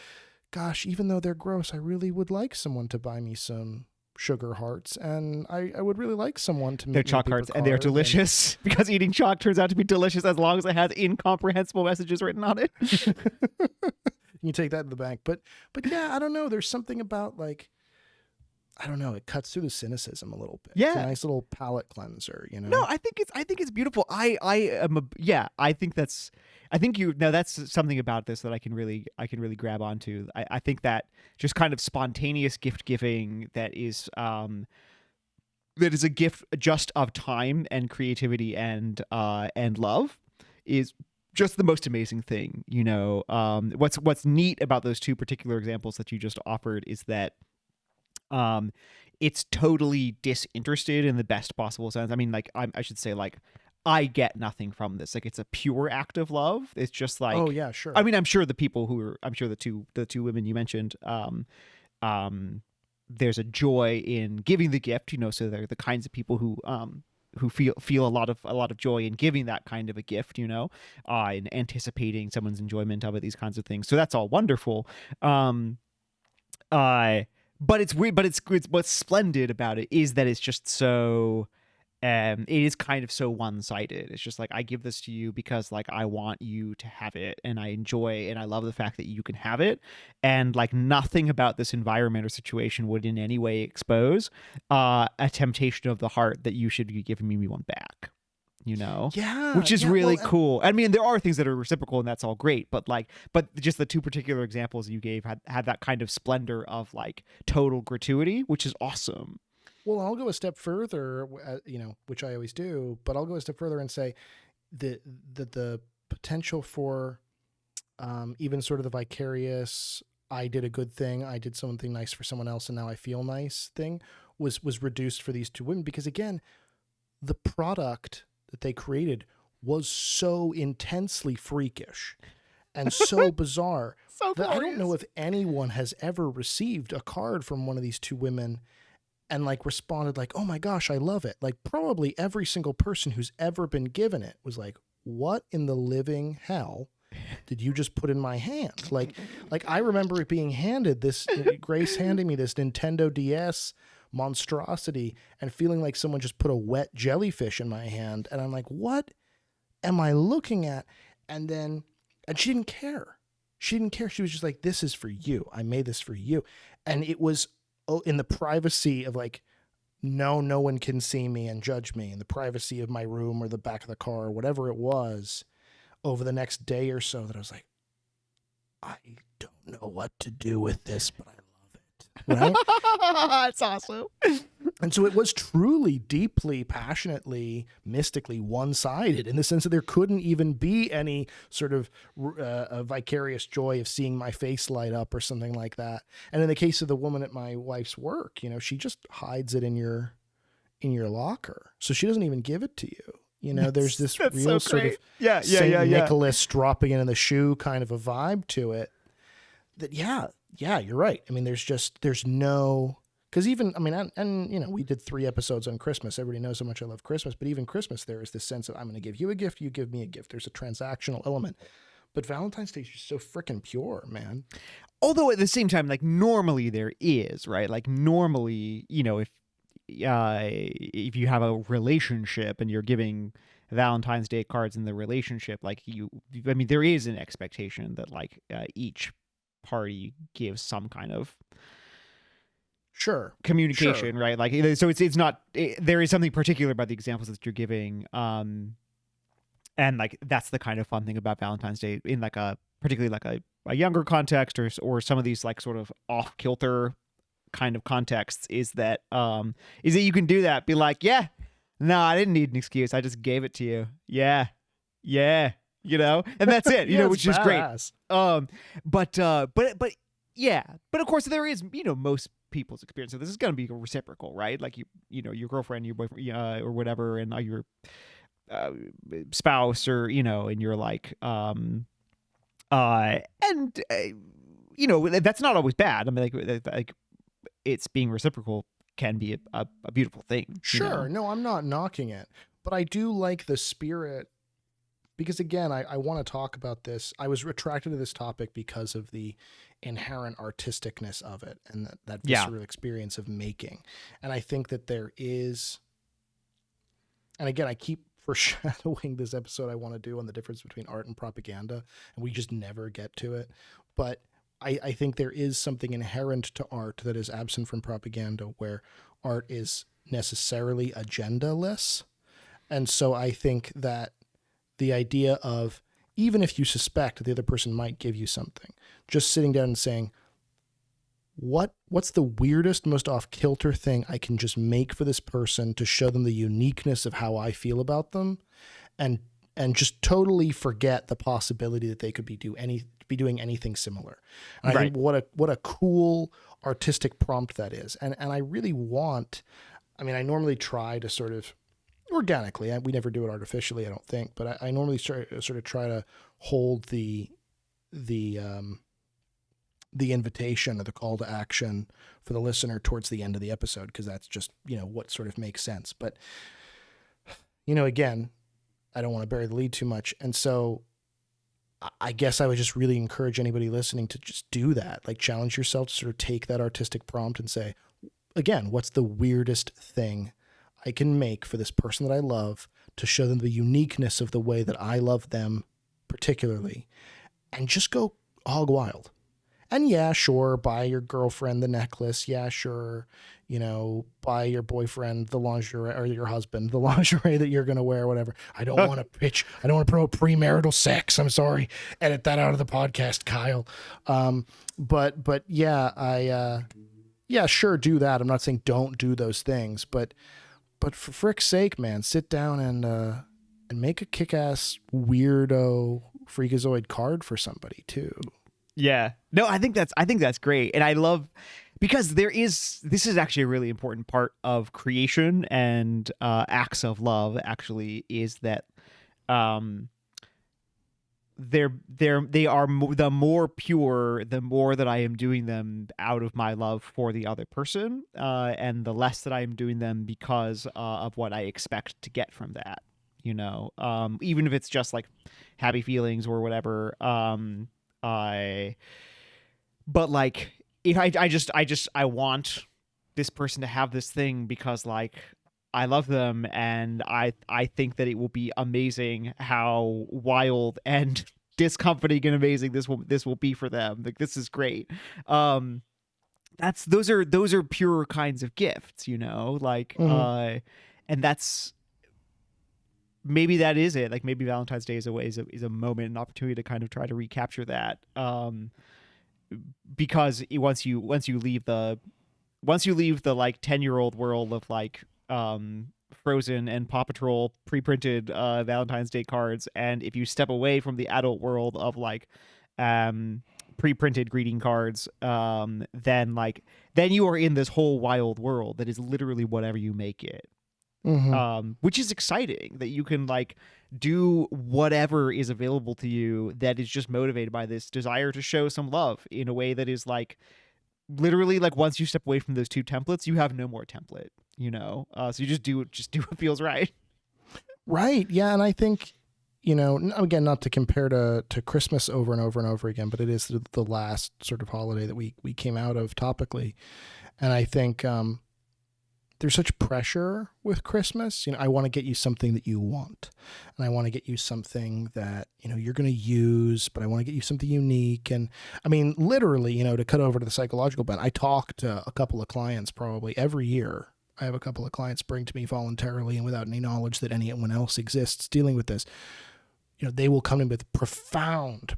gosh, even though they're gross, I really would like someone to buy me some sugar hearts. And I would really like someone to They're make me a chalk paper hearts and they're card delicious because eating chalk turns out to be delicious as long as it has incomprehensible messages written on it. You take that to the bank. But yeah, I don't know. There's something about like, I don't know. It cuts through the cynicism a little bit. Yeah. It's a nice little palate cleanser, you know? No, I think it's beautiful. I think that's something about this that I can really grab onto. I think that just kind of spontaneous gift giving that is a gift just of time and creativity and love is just the most amazing thing, you know. What's neat about those two particular examples that you just offered is that it's totally disinterested in the best possible sense. I mean, like I should say, like I get nothing from this. Like it's a pure act of love. It's just like, oh yeah, sure. I mean, I'm sure the two women you mentioned, there's a joy in giving the gift, you know. So they're the kinds of people who feel a lot of joy in giving that kind of a gift, you know, and anticipating someone's enjoyment of it. These kinds of things. So that's all wonderful. But it's weird. But it's what's splendid about it is that it's just so. It is kind of so one-sided. It's just like, I give this to you because like I want you to have it, and I enjoy and I love the fact that you can have it, and like nothing about this environment or situation would in any way expose a temptation of the heart that you should be giving me one back. You know, Yeah, which is yeah, really well, cool. I mean, there are things that are reciprocal, and that's all great. But just the two particular examples you gave had that kind of splendor of like total gratuity, which is awesome. Well, I'll go a step further, you know, which I always do, but I'll go a step further and say that the potential for even sort of the vicarious, I did a good thing, I did something nice for someone else, and now I feel nice thing was reduced for these two women, because again, the product that they created was so intensely freakish and so bizarre So that I don't glorious. know if anyone has ever received a card from one of these two women and like responded like, oh my gosh, I love it. Like probably every single person who's ever been given it was like, what in the living hell did you just put in my hand? Like I remember it being handed this, Grace handing me this Nintendo DS monstrosity and feeling like someone just put a wet jellyfish in my hand. And I'm like, what am I looking at? And she didn't care. She didn't care. She was just like, this is for you. I made this for you. And it was in the privacy of like, no one can see me and judge me, in the privacy of my room or the back of the car or whatever it was, over the next day or so, that I was like, I don't know what to do with this, but I love it. Right? That's awesome. And so it was truly, deeply, passionately, mystically one-sided, in the sense that there couldn't even be any sort of a vicarious joy of seeing my face light up or something like that. And in the case of the woman at my wife's work, you know, she just hides it in your in your locker. So she doesn't even give it to you. You know, there's this That's real so sort great. of Yeah, Saint Nicholas dropping it in the shoe kind of a vibe to it. That yeah, you're right. I mean, there's no, because even, I mean, and you know, we did 3 episodes on Christmas. Everybody knows how much I love Christmas, but even Christmas, there is this sense of I'm going to give you a gift, you give me a gift. There's a transactional element, but Valentine's Day is just so freaking pure, man. Although at the same time, like normally there is, right? Like normally, you know, if you have a relationship and you're giving Valentine's Day cards in the relationship, like I mean, there is an expectation that like each party gives some kind of Sure, communication, sure, right? Like so it's not there is something particular about the examples that you're giving, and like that's the kind of fun thing about Valentine's Day in like a particularly like a younger context or some of these like sort of off kilter kind of contexts is that you can do that, be like, yeah, no, I didn't need an excuse, I just gave it to you, yeah, yeah, you know, and that's it. You yeah, know, it's which is great. badass. But yeah, but of course there is, you know, most people's experience, so this is going to be reciprocal, right? Like you know, your girlfriend, your boyfriend, or whatever, and your spouse, or you know, and you're like and you know, that's not always bad. I mean, like it's being reciprocal can be a beautiful thing. Sure, You know? no, I'm not knocking it, but I do like the spirit, because again, I want to talk about this. I was attracted to this topic because of the inherent artisticness of it and that visceral experience of making. And I think that there is, and again, I keep foreshadowing this episode I want to do on the difference between art and propaganda, and we just never get to it. But I think there is something inherent to art that is absent from propaganda, where art is necessarily agendaless. And so I think that the idea of, even if you suspect that the other person might give you something, just sitting down and saying, what's the weirdest, most off kilter thing I can just make for this person to show them the uniqueness of how I feel about them, and just totally forget the possibility that they could be doing anything similar. And I think what a cool artistic prompt that is. And I really want, I mean, I normally try to sort of organically, we never do it artificially, I don't think, but I normally sort of try to hold the invitation or the call to action for the listener towards the end of the episode, because that's just, you know, what sort of makes sense. But, you know, again, I don't want to bury the lead too much. And so I guess I would just really encourage anybody listening to just do that. Like, challenge yourself to sort of take that artistic prompt and say, again, what's the weirdest thing I can make for this person that I love to show them the uniqueness of the way that I love them particularly, and just go hog wild. And yeah, sure, buy your girlfriend the necklace. Yeah, sure, you know, buy your boyfriend the lingerie, or your husband the lingerie that you're going to wear, whatever. I don't want to promote premarital sex. I'm sorry. Edit that out of the podcast, Kyle. But yeah, yeah, sure, do that. I'm not saying don't do those things, but for frick's sake, man, sit down and make a kick-ass weirdo freakazoid card for somebody too. Yeah. No, I think that's great. And I love, because this is actually a really important part of creation and acts of love, actually, is that they are the more pure, the more that I am doing them out of my love for the other person, and the less that I am doing them because of what I expect to get from that, you know, even if it's just like happy feelings or whatever. But like, if I want this person to have this thing because like I love them, and I think that it will be amazing how wild and discomforting and amazing this will be for them. Like, this is great. Those are pure kinds of gifts, you know, like and that's, maybe that is it. Like, maybe Valentine's Day is a moment, an opportunity to kind of try to recapture that. Because once you leave the like 10-year-old world of like Frozen and Paw Patrol pre-printed Valentine's Day cards, and if you step away from the adult world of like pre-printed greeting cards, then you are in this whole wild world that is literally whatever you make it. Mm-hmm. which is exciting that you can like do whatever is available to you that is just motivated by this desire to show some love in a way that is like literally like once you step away from those two templates, you have no more template, so you just do what feels right. Right. Yeah. And I think, again, not to compare to Christmas over and over and over again, but it is the last sort of holiday that we came out of topically. And I think there's such pressure with Christmas. I want to get you something that you want, and I want to get you something that, you're going to use, but I want to get you something unique. And I mean, literally, to cut over to the psychological bent, I talk to a couple of clients probably every year. I have a couple of clients bring to me voluntarily and without any knowledge that anyone else exists dealing with this. They will come in with profound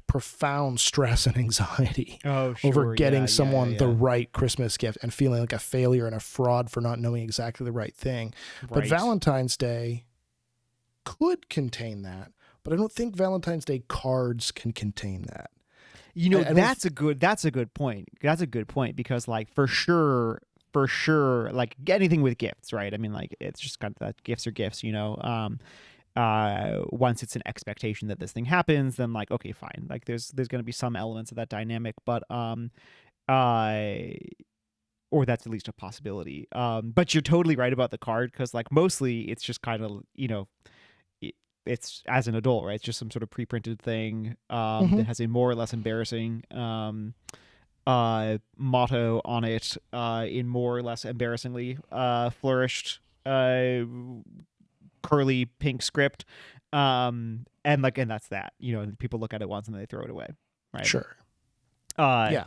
stress and anxiety over getting someone the right Christmas gift and feeling like a failure and a fraud for not knowing exactly the right thing. Right. But Valentine's Day could contain that, but I don't think Valentine's Day cards can contain that. That's a good point. That's a good point because like for sure, like anything with gifts, right? I mean, like it's just kind of that gifts are gifts, once it's an expectation that this thing happens, then like, okay, fine. Like there's going to be some elements of that dynamic, but, or that's at least a possibility. But you're totally right about the card. Cause like mostly it's just kind of, it's as an adult, right? It's just some sort of pre-printed thing, that has a more or less embarrassing, motto on it, in more or less embarrassingly, flourished, curly pink script, and that's that. People look at it once and they throw it away, right? Sure. Yeah.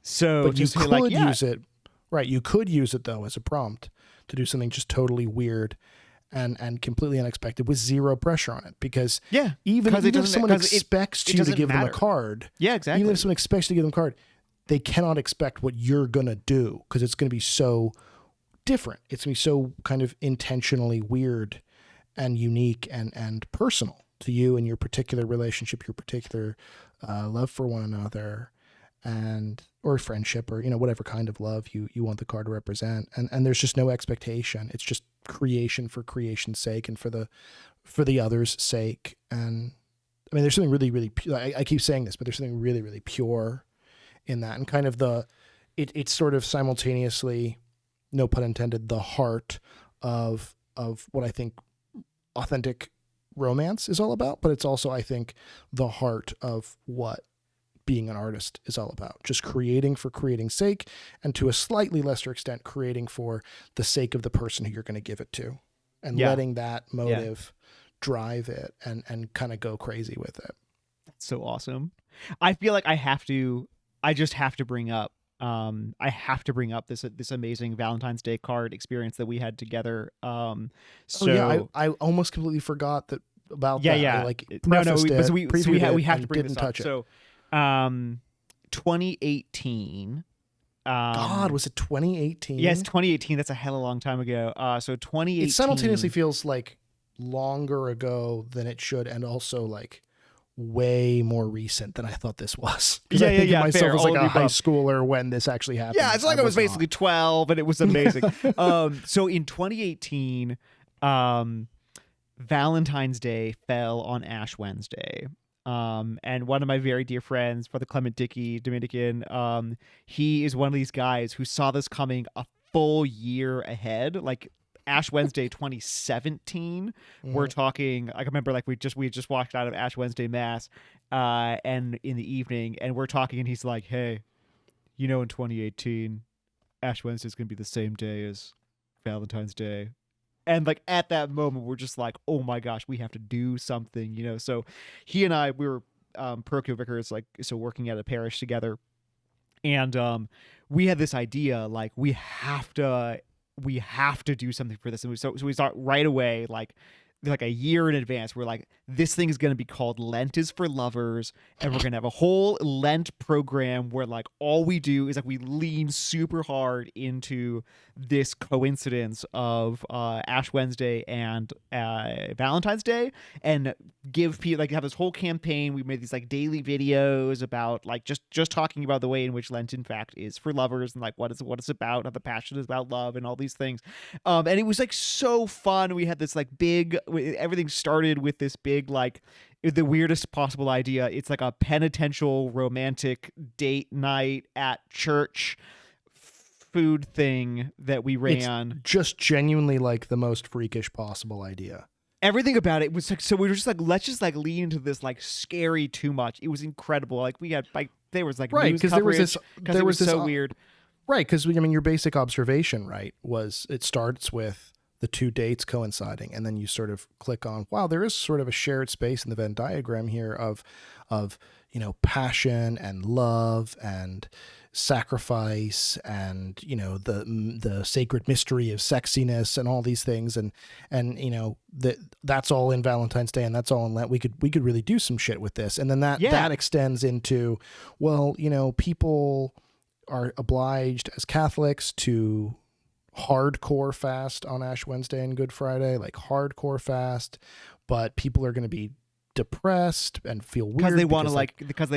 So but you could use it, right? You could use it though as a prompt to do something just totally weird and completely unexpected with zero pressure on it, because even if someone expects you to give them a card, exactly. Even if someone expects you to give them a card, they cannot expect what you're gonna do because it's gonna be so different. It's gonna be so kind of intentionally weird and unique and personal to you and your particular relationship, your particular love for one another, or friendship, or whatever kind of love you want the card to represent. And there's just no expectation. It's just creation for creation's sake and for the other's sake. And I mean, there's something really, really pure. I keep saying this, but there's something really, really pure in that, and kind of it's sort of simultaneously, no pun intended, the heart of what I think authentic romance is all about, but it's also, I think, the heart of what being an artist is all about. Just creating for creating's sake, and to a slightly lesser extent, creating for the sake of the person who you're going to give it to, and letting that motive drive it and kind of go crazy with it. That's so awesome. I feel like I just have to bring up this amazing Valentine's Day card experience that we had together. I almost completely forgot about that. Yeah. We have to bring this up. So, 2018. God, was it 2018? Yes, 2018. That's a hell of a long time ago. So 2018. It simultaneously feels like longer ago than it should, and also like way more recent than I thought this was. I think of myself as like a high schooler when this actually happened. Yeah, it's like I was basically 12 and it was amazing. So in 2018, Valentine's Day fell on Ash Wednesday. And one of my very dear friends, Brother Clement Dickey, Dominican, he is one of these guys who saw this coming a full year ahead. Like Ash Wednesday 2017, we're talking, I remember like we just walked out of Ash Wednesday Mass, and in the evening, and we're talking, and he's like, hey, in 2018, Ash Wednesday is going to be the same day as Valentine's Day. And like at that moment, we're just like, oh my gosh, we have to do something, So he and I, we were parochial vicars, like, so working at a parish together. And we had this idea, like, we have to do something for this. And so we start right away, like like a year in advance. We're like, this thing is going to be called Lent is for Lovers, and we're going to have a whole Lent program where like all we do is like we lean super hard into this coincidence of Ash Wednesday and Valentine's Day, and give people like have this whole campaign. We made these like daily videos about like just talking about the way in which Lent in fact is for lovers and like what it's about, how the passion is about love and all these things. And it was like so fun. We had this like big, everything started with this big, like the weirdest possible idea. It's like a penitential romantic date night at church food thing that we It's ran. just genuinely like the most freakish possible idea. Everything about it was like, so we were just like, let's just like lean into this like scary too much. It was incredible. Like we had like, there was like Right, news because coverage there it was this so weird. Right, because I mean, your basic observation, right, was it starts with the two dates coinciding, and then you sort of click on, wow, there is sort of a shared space in the Venn diagram here of passion and love and sacrifice and the sacred mystery of sexiness and all these things, and that's all in Valentine's Day and that's all in Lent. We could really do some shit with this, and then that extends into, well, people are obliged as Catholics to hardcore fast on Ash Wednesday and Good Friday, like hardcore fast, but people are going to be depressed and feel weird because they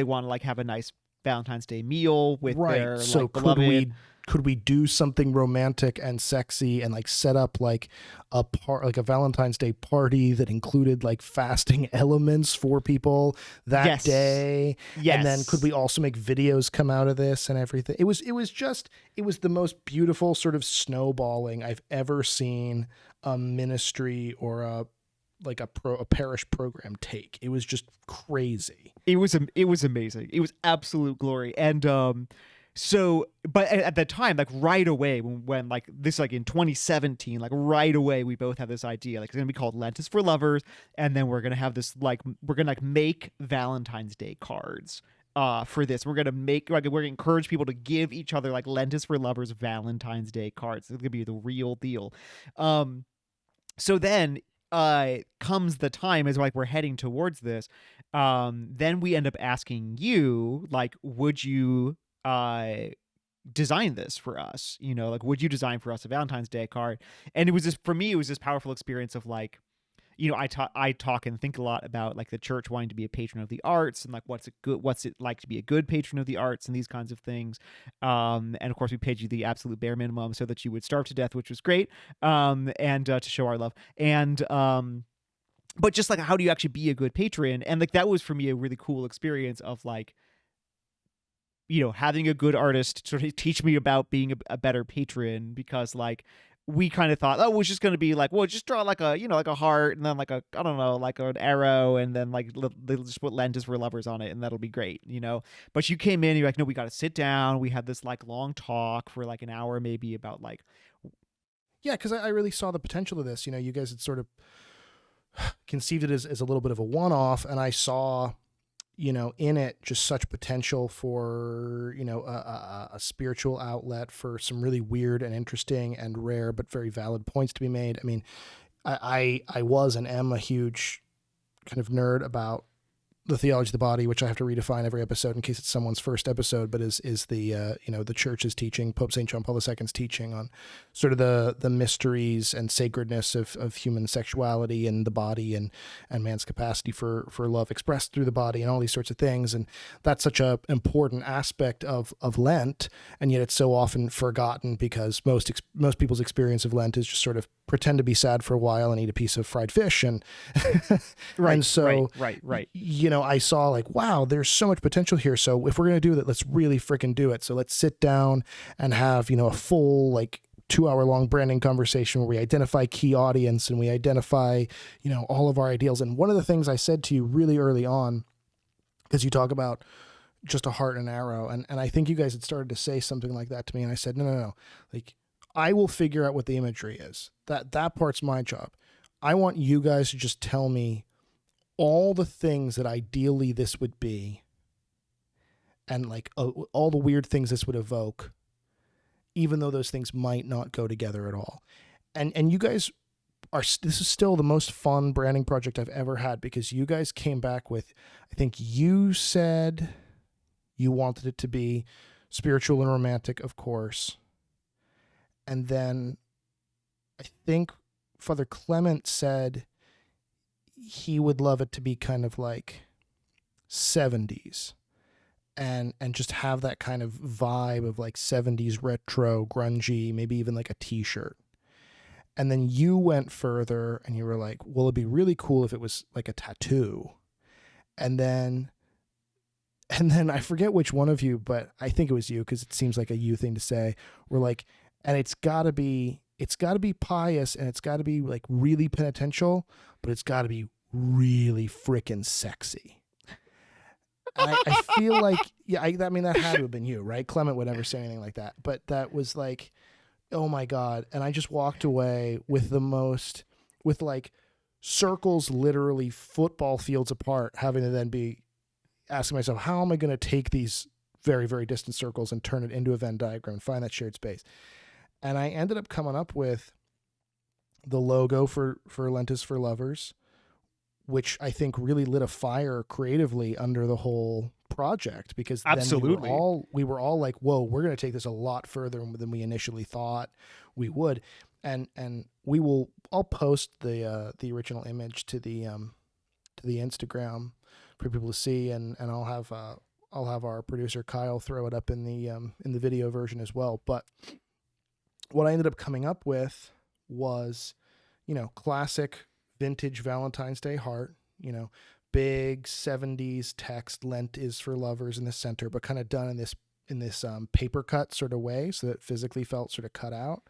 want to like have a nice Valentine's Day meal with their so like beloved. could we do something romantic and sexy and like set up like a Valentine's Day party that included like fasting elements for people that day? Yes. And then could we also make videos come out of this and everything? It was the most beautiful sort of snowballing I've ever seen a ministry or a parish program take. It was just crazy. It was amazing. It was absolute glory. And but at the time, like right away, when like this, like in 2017, like right away, we both have this idea, like it's gonna be called Lent is for Lovers, and then we're gonna have this like we're gonna like make Valentine's Day cards for this. We're gonna encourage people to give each other like Lent is for Lovers Valentine's Day cards. It's gonna be the real deal. So then comes the time as like we're heading towards this. Then we end up asking you, like, would you design this for us? Like, would you design for us a Valentine's Day card? And it was just, for me, it was this powerful experience of like, I talk and think a lot about like the church wanting to be a patron of the arts and like what's it like to be a good patron of the arts and these kinds of things. And of course we paid you the absolute bare minimum so that you would starve to death, which was great. And to show our love. And but just like, how do you actually be a good patron? And like that was for me a really cool experience of like, having a good artist sort of teach me about being a better patron, because like we kind of thought, oh, it was just going to be like, well, just draw like a, like a heart and then like I don't know, like an arrow, and then like they'll just put Lent is for Lovers on it and that'll be great, But you came in and you're like, no, we got to sit down. We had this like long talk for like an hour maybe about like. Yeah, because I really saw the potential of this. You guys had sort of conceived it as a little bit of a one-off, and I saw in it just such potential for a spiritual outlet for some really weird and interesting and rare but very valid points to be made. I mean, I was and am a huge kind of nerd about the theology of the body, which I have to redefine every episode in case it's someone's first episode, but is the the church's teaching, Pope St. John Paul II's teaching on sort of the mysteries and sacredness of human sexuality and the body and man's capacity for love expressed through the body and all these sorts of things. And that's such a important aspect of Lent, and yet it's so often forgotten because most people's experience of Lent is just sort of pretend to be sad for a while and eat a piece of fried fish and right. And so right. I saw like, wow, there's so much potential here. So if we're going to do that, let's really freaking do it. So let's sit down and have, a full like 2-hour long branding conversation where we identify key audience and we identify, all of our ideals. And one of the things I said to you really early on, because you talk about just a heart and an arrow. And I think you guys had started to say something like that to me. And I said, no. Like, I will figure out what the imagery is. That part's my job. I want you guys to just tell me all the things that ideally this would be, and like all the weird things this would evoke, even though those things might not go together at all. And you guys this is still the most fun branding project I've ever had, because you guys came back with, I think you said you wanted it to be spiritual and romantic, of course. And then I think Father Clement said he would love it to be kind of like 70s, and just have that kind of vibe of like 70s retro grungy, maybe even like a t-shirt. And then you went further and you were like, well, it'd be really cool if it was like a tattoo. And then I forget which one of you, but I think it was you, because it seems like a you thing to say. We're like, and it's gotta be pious, and it's gotta be like really penitential, but it's gotta be really freaking sexy. And I feel like, yeah, I mean, that had to have been you, right? Clement would never say anything like that, but that was like, oh my God. And I just walked away with with like circles literally football fields apart, having to then be asking myself, how am I going to take these very, very distant circles and turn it into a Venn diagram and find that shared space? And I ended up coming up with the logo for Lent is for Lovers, which I think really lit a fire creatively under the whole project, because then Absolutely. we were all like, whoa, we're going to take this a lot further than we initially thought we would. And I'll post the original image to the Instagram for people to see, and I'll have our producer Kyle throw it up in the video version as well. But what I ended up coming up with was, classic vintage Valentine's Day heart, big 70s text, Lent is for lovers in the center, but kind of done in this paper cut sort of way, so that it physically felt sort of cut out.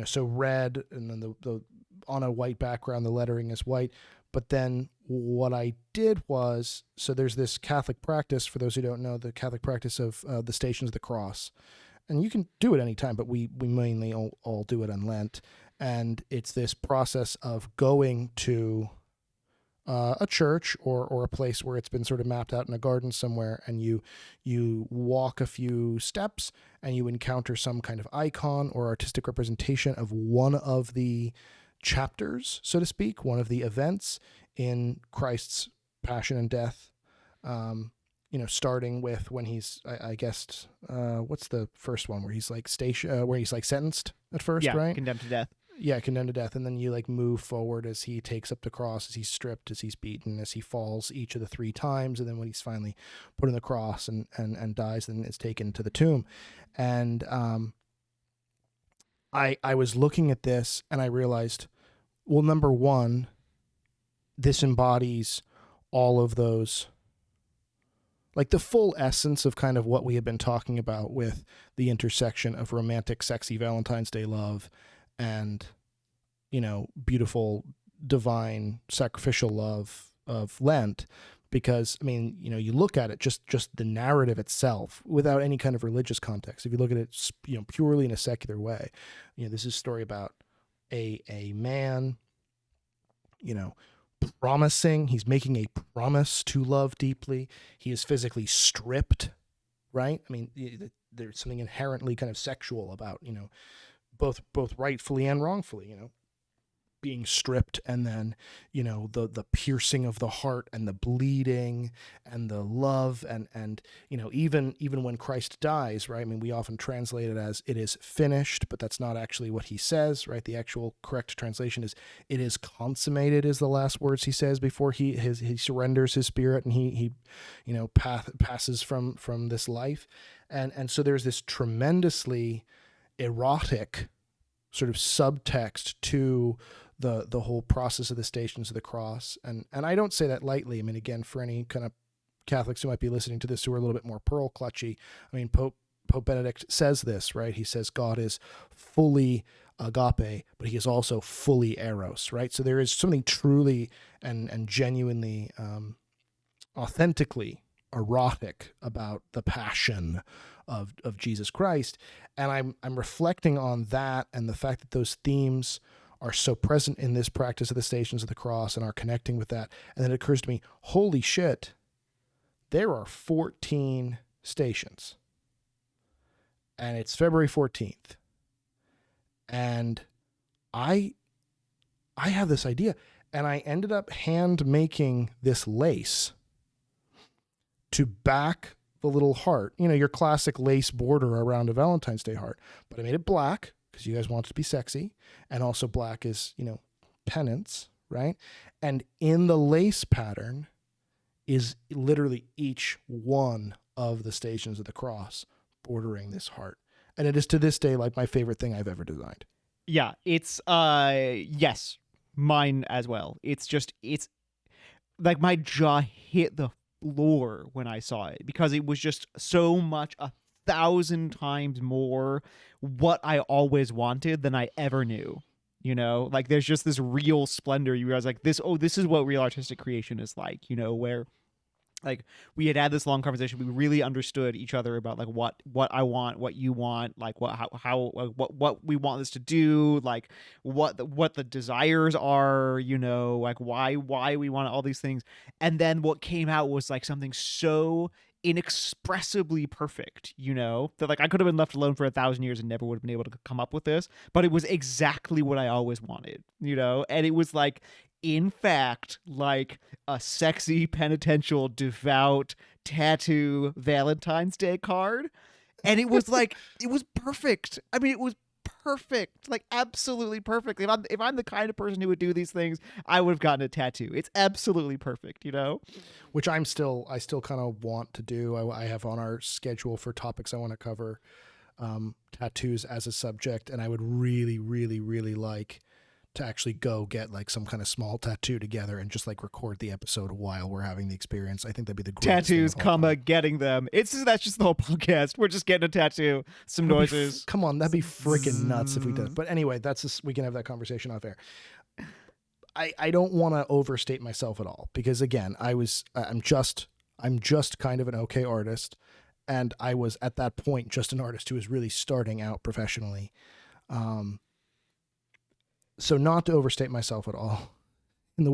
So red, and then the on a white background, the lettering is white. But then what I did was, so there's this Catholic practice, for those who don't know, the Catholic practice of the Stations of the Cross. And you can do it anytime, but we mainly all do it on Lent. And it's this process of going to a church or a place where it's been sort of mapped out in a garden somewhere, and you walk a few steps and you encounter some kind of icon or artistic representation of one of the chapters, so to speak, one of the events in Christ's passion and death. Starting with when he's, I guess, what's the first one where he's like where he's like sentenced at first, Yeah, right? condemned to death. Yeah, condemned to death. And then you like move forward as he takes up the cross, as he's stripped, as he's beaten, as he falls each of the 3 times. And then when he's finally put on the cross and dies, then is taken to the tomb. And I was looking at this and I realized, well, number one, this embodies all of those, like the full essence of kind of what we have been talking about with the intersection of romantic, sexy Valentine's Day love and, beautiful, divine, sacrificial love of Lent. Because, I mean, you look at it, just the narrative itself without any kind of religious context. If you look at it, purely in a secular way, this is a story about a man, promising, he's making a promise to love deeply. He is physically stripped, right? I mean, there's something inherently kind of sexual about, both rightfully and wrongfully, being stripped, and then the piercing of the heart and the bleeding and the love, and even when Christ dies, right? I mean, we often translate it as it is finished, but that's not actually what he says, right? The actual correct translation is it is consummated, is the last words he says before he surrenders his spirit and he passes from this life. And so there's this tremendously erotic sort of subtext to the whole process of the Stations of the Cross. And I don't say that lightly. I mean, again, for any kind of Catholics who might be listening to this who are a little bit more pearl clutchy, I mean, Pope Benedict says this, right? He says God is fully agape, but he is also fully eros, right? So there is something truly and genuinely, authentically erotic about the passion of Jesus Christ. And I'm reflecting on that and the fact that those themes are so present in this practice of the Stations of the Cross and are connecting with that. And then it occurs to me, holy shit, there are 14 stations. And it's February 14th. And I have this idea, and I ended up hand making this lace to back the little heart, your classic lace border around a Valentine's Day heart, but I made it black because you guys want it to be sexy, and also black is, penance, right? And in the lace pattern is literally each one of the stations of the cross bordering this heart. And it is to this day like my favorite thing I've ever designed. Yeah, it's yes, mine as well. It's like my jaw hit the floor when I saw it, because it was just so much, 1,000 times more what I always wanted than I ever knew. Like there's just this real splendor. You realize like this is what real artistic creation is like, where like we had this long conversation. We really understood each other about like what I want, what you want, like what we want this to do, like what the desires are, like why we want all these things. And then what came out was like something so inexpressibly perfect, that like I could have been left alone for 1,000 years and never would have been able to come up with this, but it was exactly what I always wanted, and it was like, in fact, like a sexy, penitential, devout tattoo Valentine's Day card. And it was like, it was perfect. I mean, it was perfect, like absolutely perfect. If I'm the kind of person who would do these things, I would have gotten a tattoo. It's absolutely perfect, Which I still kind of want to do. I have on our schedule for topics I want to cover, tattoos as a subject, and I would really, really, really like to actually go get like some kind of small tattoo together and just like record the episode while we're having the experience. I think that'd be the greatest tattoos, thing getting them. That's just the whole podcast. We're just getting a tattoo, some noises. Come on, that'd be freaking nuts if we did. But anyway, we can have that conversation off air. I don't want to overstate myself at all, because again, I'm just kind of an okay artist, and I was at that point just an artist who was really starting out professionally. So not to overstate myself at all, in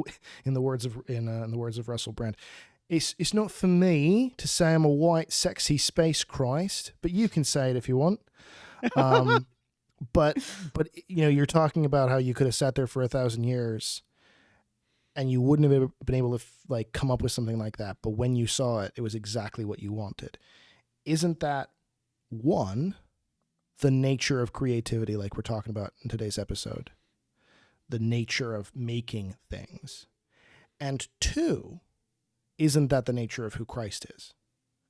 the words of Russell Brand, it's not for me to say I'm a white sexy space Christ, but you can say it if you want. But you're talking about how you could have sat there for 1,000 years, and you wouldn't have been able to like come up with something like that. But when you saw it, it was exactly what you wanted. Isn't that one, the nature of creativity, like we're talking about in today's episode? The nature of making things. And two, isn't that the nature of who Christ is?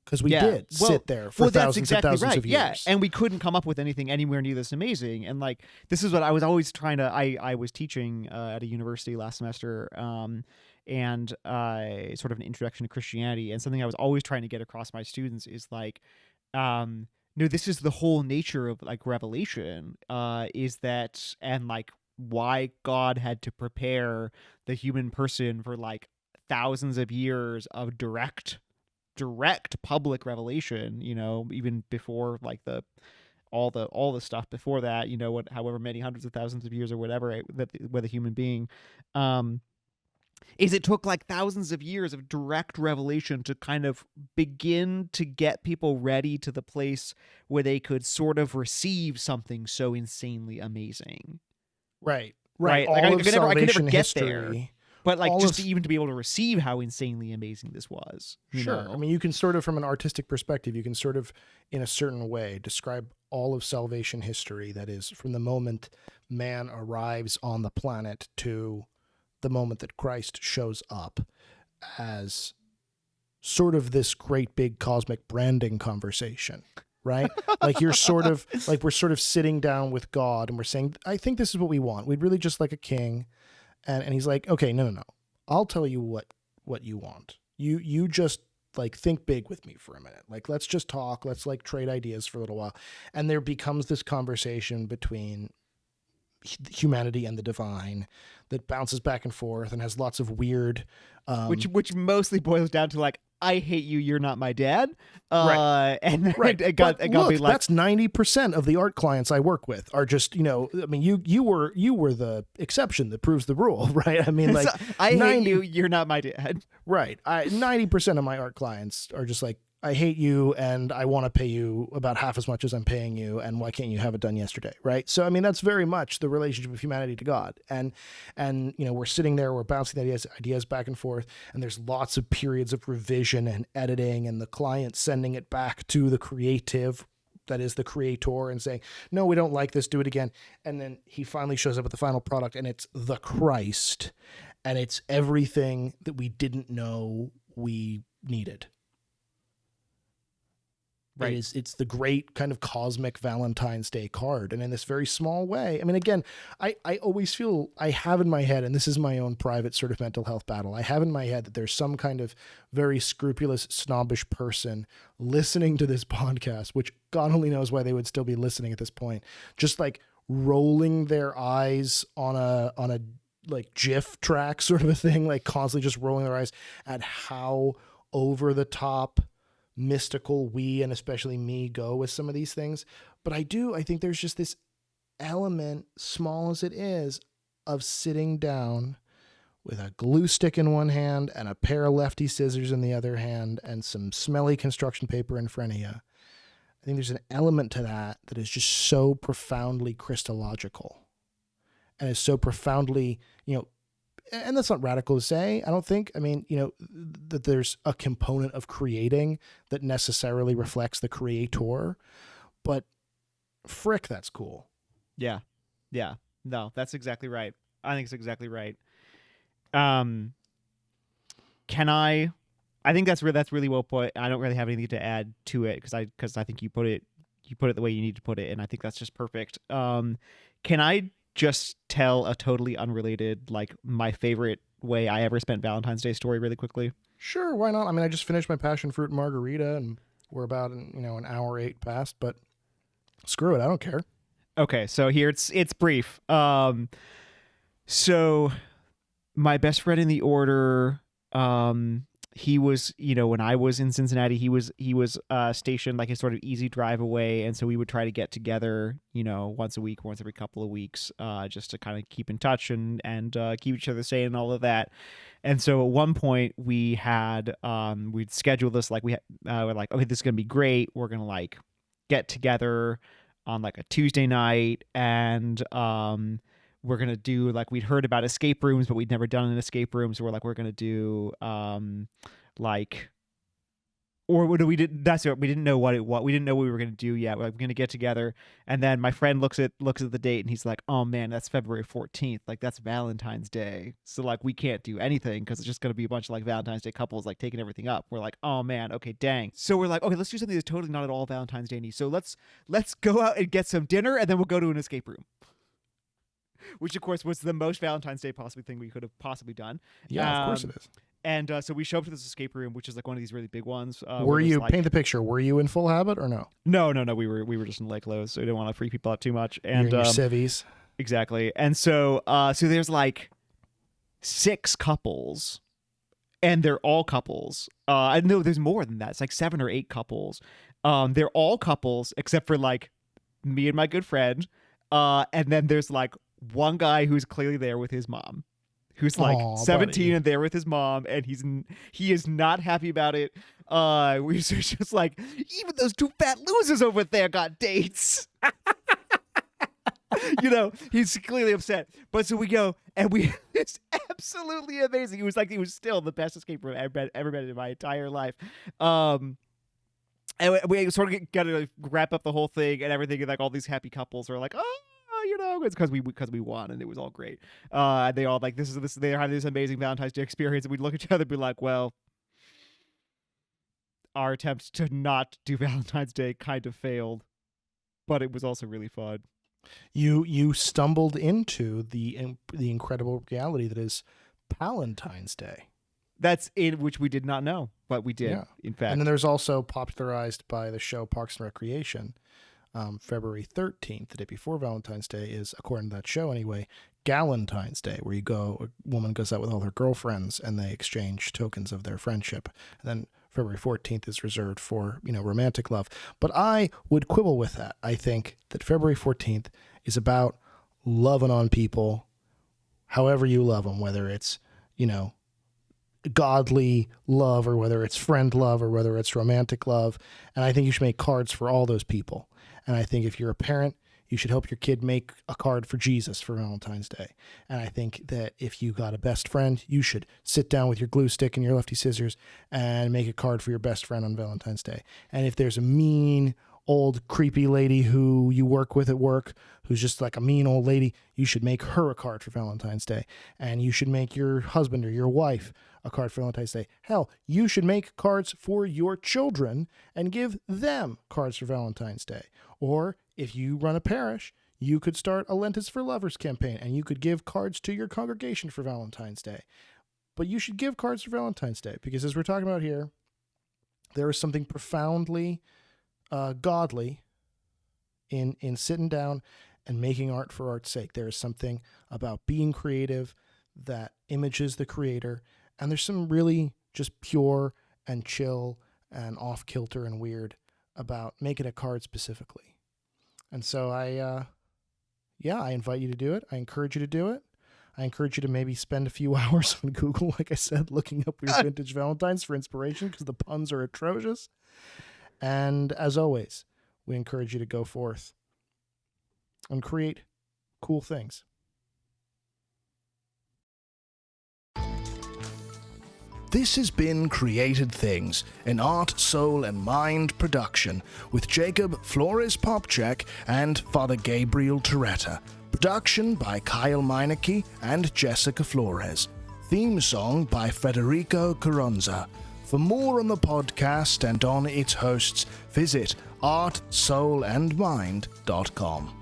Because we did sit there for thousands and thousands of years. Yeah, and we couldn't come up with anything anywhere near this amazing. And like, this is what I was always trying to, I was teaching at a university last semester, and sort of an introduction to Christianity. And something I was always trying to get across my students is like, no, this is the whole nature of like revelation, is that, and like, why God had to prepare the human person for like thousands of years of direct public revelation, even before like all the stuff before that, however many hundreds of thousands of years or whatever with a human being, is it took like thousands of years of direct revelation to kind of begin to get people ready to the place where they could sort of receive something so insanely amazing. Right. Like I could never get history, there, but like just even to be able to receive how insanely amazing this was. Sure. I mean, you can sort of, from an artistic perspective, you can sort of, in a certain way, describe all of salvation history. That is, from the moment man arrives on the planet to the moment that Christ shows up, as sort of this great big cosmic branding conversation. Right? Like we're sort of sitting down with God and we're saying, I think this is what we want. We'd really just like a king. And he's like, okay, no. I'll tell you what you want. You just like think big with me for a minute. Like, let's just talk. Let's like trade ideas for a little while. And there becomes this conversation between humanity and the divine that bounces back and forth and has lots of weird, which mostly boils down to like, I hate you. You're not my dad. Right. And right. it got me like, that's 90% of the art clients I work with are just, I mean, you were the exception that proves the rule, right? I mean, like, I hate you. You're not my dad. Right. 90% of my art clients are just like, I hate you and I want to pay you about half as much as I'm paying you, and why can't you have it done yesterday, right? So I mean that's very much the relationship of humanity to God. And we're sitting there, we're bouncing ideas back and forth, and there's lots of periods of revision and editing, and the client sending it back to the creative, that is the creator, and saying, no, we don't like this, do it again. And then he finally shows up with the final product, and it's the Christ, and it's everything that we didn't know we needed. Right. It's the great kind of cosmic Valentine's Day card. And in this very small way, I mean, again, I always feel I have in my head, and this is my own private sort of mental health battle, I have in my head that there's some kind of very scrupulous, snobbish person listening to this podcast, which God only knows why they would still be listening at this point, just like rolling their eyes on a like GIF track sort of a thing, like constantly just rolling their eyes at how over the top mystical we, and especially me, go with some of these things. But I think there's just this element, small as it is, of sitting down with a glue stick in one hand and a pair of lefty scissors in the other hand and some smelly construction paper in front of you. I think there's an element to that is just so profoundly Christological and is so profoundly, and that's not radical to say, I don't think. I mean, that there's a component of creating that necessarily reflects the creator, but frick, that's cool. Yeah. Yeah. No, that's exactly right. I think it's exactly right. I think that's really well put. I don't really have anything to add to it because I think you put it the way you need to put it, and I think that's just perfect. Can I just tell a totally unrelated, like my favorite way I ever spent Valentine's Day story really quickly? Sure, why not? I mean, I just finished my passion fruit margarita, and we're about an hour 8 past, but screw it, I don't care. Okay, so here it's brief. So my best friend in the order, he was, when I was in Cincinnati, he was stationed like a sort of easy drive away, and so we would try to get together, once a week, once every couple of weeks, just to kind of keep in touch and keep each other sane and all of that. And so at one point we'd scheduled this, like we're like, okay, this is gonna be great. We're gonna like get together on like a Tuesday night, and we're gonna do, like, we'd heard about escape rooms, but we'd never done an escape room, so we're like, we're gonna do like, or we didn't. That's it. We didn't know what we didn't know what we were gonna do yet. We're gonna get together, and then my friend looks at the date, and he's like, "Oh man, that's February 14th. Like that's Valentine's Day. So like we can't do anything because it's just gonna be a bunch of like Valentine's Day couples like taking everything up." We're like, "Oh man, okay, dang." So we're like, "Okay, let's do something that's totally not at all Valentine's Day-y. So let's go out and get some dinner, and then we'll go to an escape room." Which, of course, was the most Valentine's Day possible thing we could have possibly done. Yeah, of course it is. And so we show up to this escape room, which is like one of these really big ones. Were you, paint the picture, were you in full habit or no? No. We were just in lay clothes, so we didn't want to freak people out too much. And you're in your civvies. Exactly. And so there's like 6 couples, and they're all couples. I know there's more than that. It's like 7 or 8 couples. They're all couples except for like me and my good friend. And then there's like one guy who's clearly there with his mom, who's like 17 buddy. And there with his mom, and he is not happy about it. We're just like, even those 2 fat losers over there got dates. He's clearly upset. But so we go, and it's absolutely amazing. It was still the best escape room I've ever been in my entire life. And we sort of got to wrap up the whole thing and everything, and like all these happy couples are like, oh, it's because we won, and it was all great. They all like this. They had this amazing Valentine's Day experience, and we'd look at each other and be like, well, our attempt to not do Valentine's Day kind of failed, but it was also really fun. You stumbled into the incredible reality that is Valentine's Day. That's it, which we did not know, but we did, in fact. And then there's also popularized by the show Parks and Recreation. February 13th, the day before Valentine's Day, is, according to that show anyway, Galentine's Day, where a woman goes out with all her girlfriends and they exchange tokens of their friendship. And then February 14th is reserved for, romantic love. But I would quibble with that. I think that February 14th is about loving on people however you love them, whether it's, godly love, or whether it's friend love, or whether it's romantic love. And I think you should make cards for all those people. And I think if you're a parent, you should help your kid make a card for Jesus for Valentine's Day. And I think that if you got a best friend, you should sit down with your glue stick and your lefty scissors and make a card for your best friend on Valentine's Day. And if there's a mean, old, creepy lady who you work with at work, who's just like a mean old lady, you should make her a card for Valentine's Day. And you should make your husband or your wife a card for Valentine's Day. Hell, you should make cards for your children and give them cards for Valentine's Day. Or if you run a parish, you could start a Lent is for Lovers campaign, and you could give cards to your congregation for Valentine's Day. But you should give cards for Valentine's Day, because as we're talking about here, there is something profoundly godly in sitting down and making art for art's sake. There is something about being creative that images the creator, and there's some really just pure and chill and off-kilter and weird about making a card specifically. And so I invite you to do it. I encourage you to do it. I encourage you to maybe spend a few hours on Google, like I said, looking up your vintage Valentines for inspiration, because the puns are atrocious. And as always, we encourage you to go forth and create cool things. This has been Created Things, an Art, Soul and Mind production with Jacob Flores-Popchak and Father Gabriel Torretta. Production by Kyle Meineke and Jessica Flores. Theme song by Federico Carranza. For more on the podcast and on its hosts, visit artsoulandmind.com.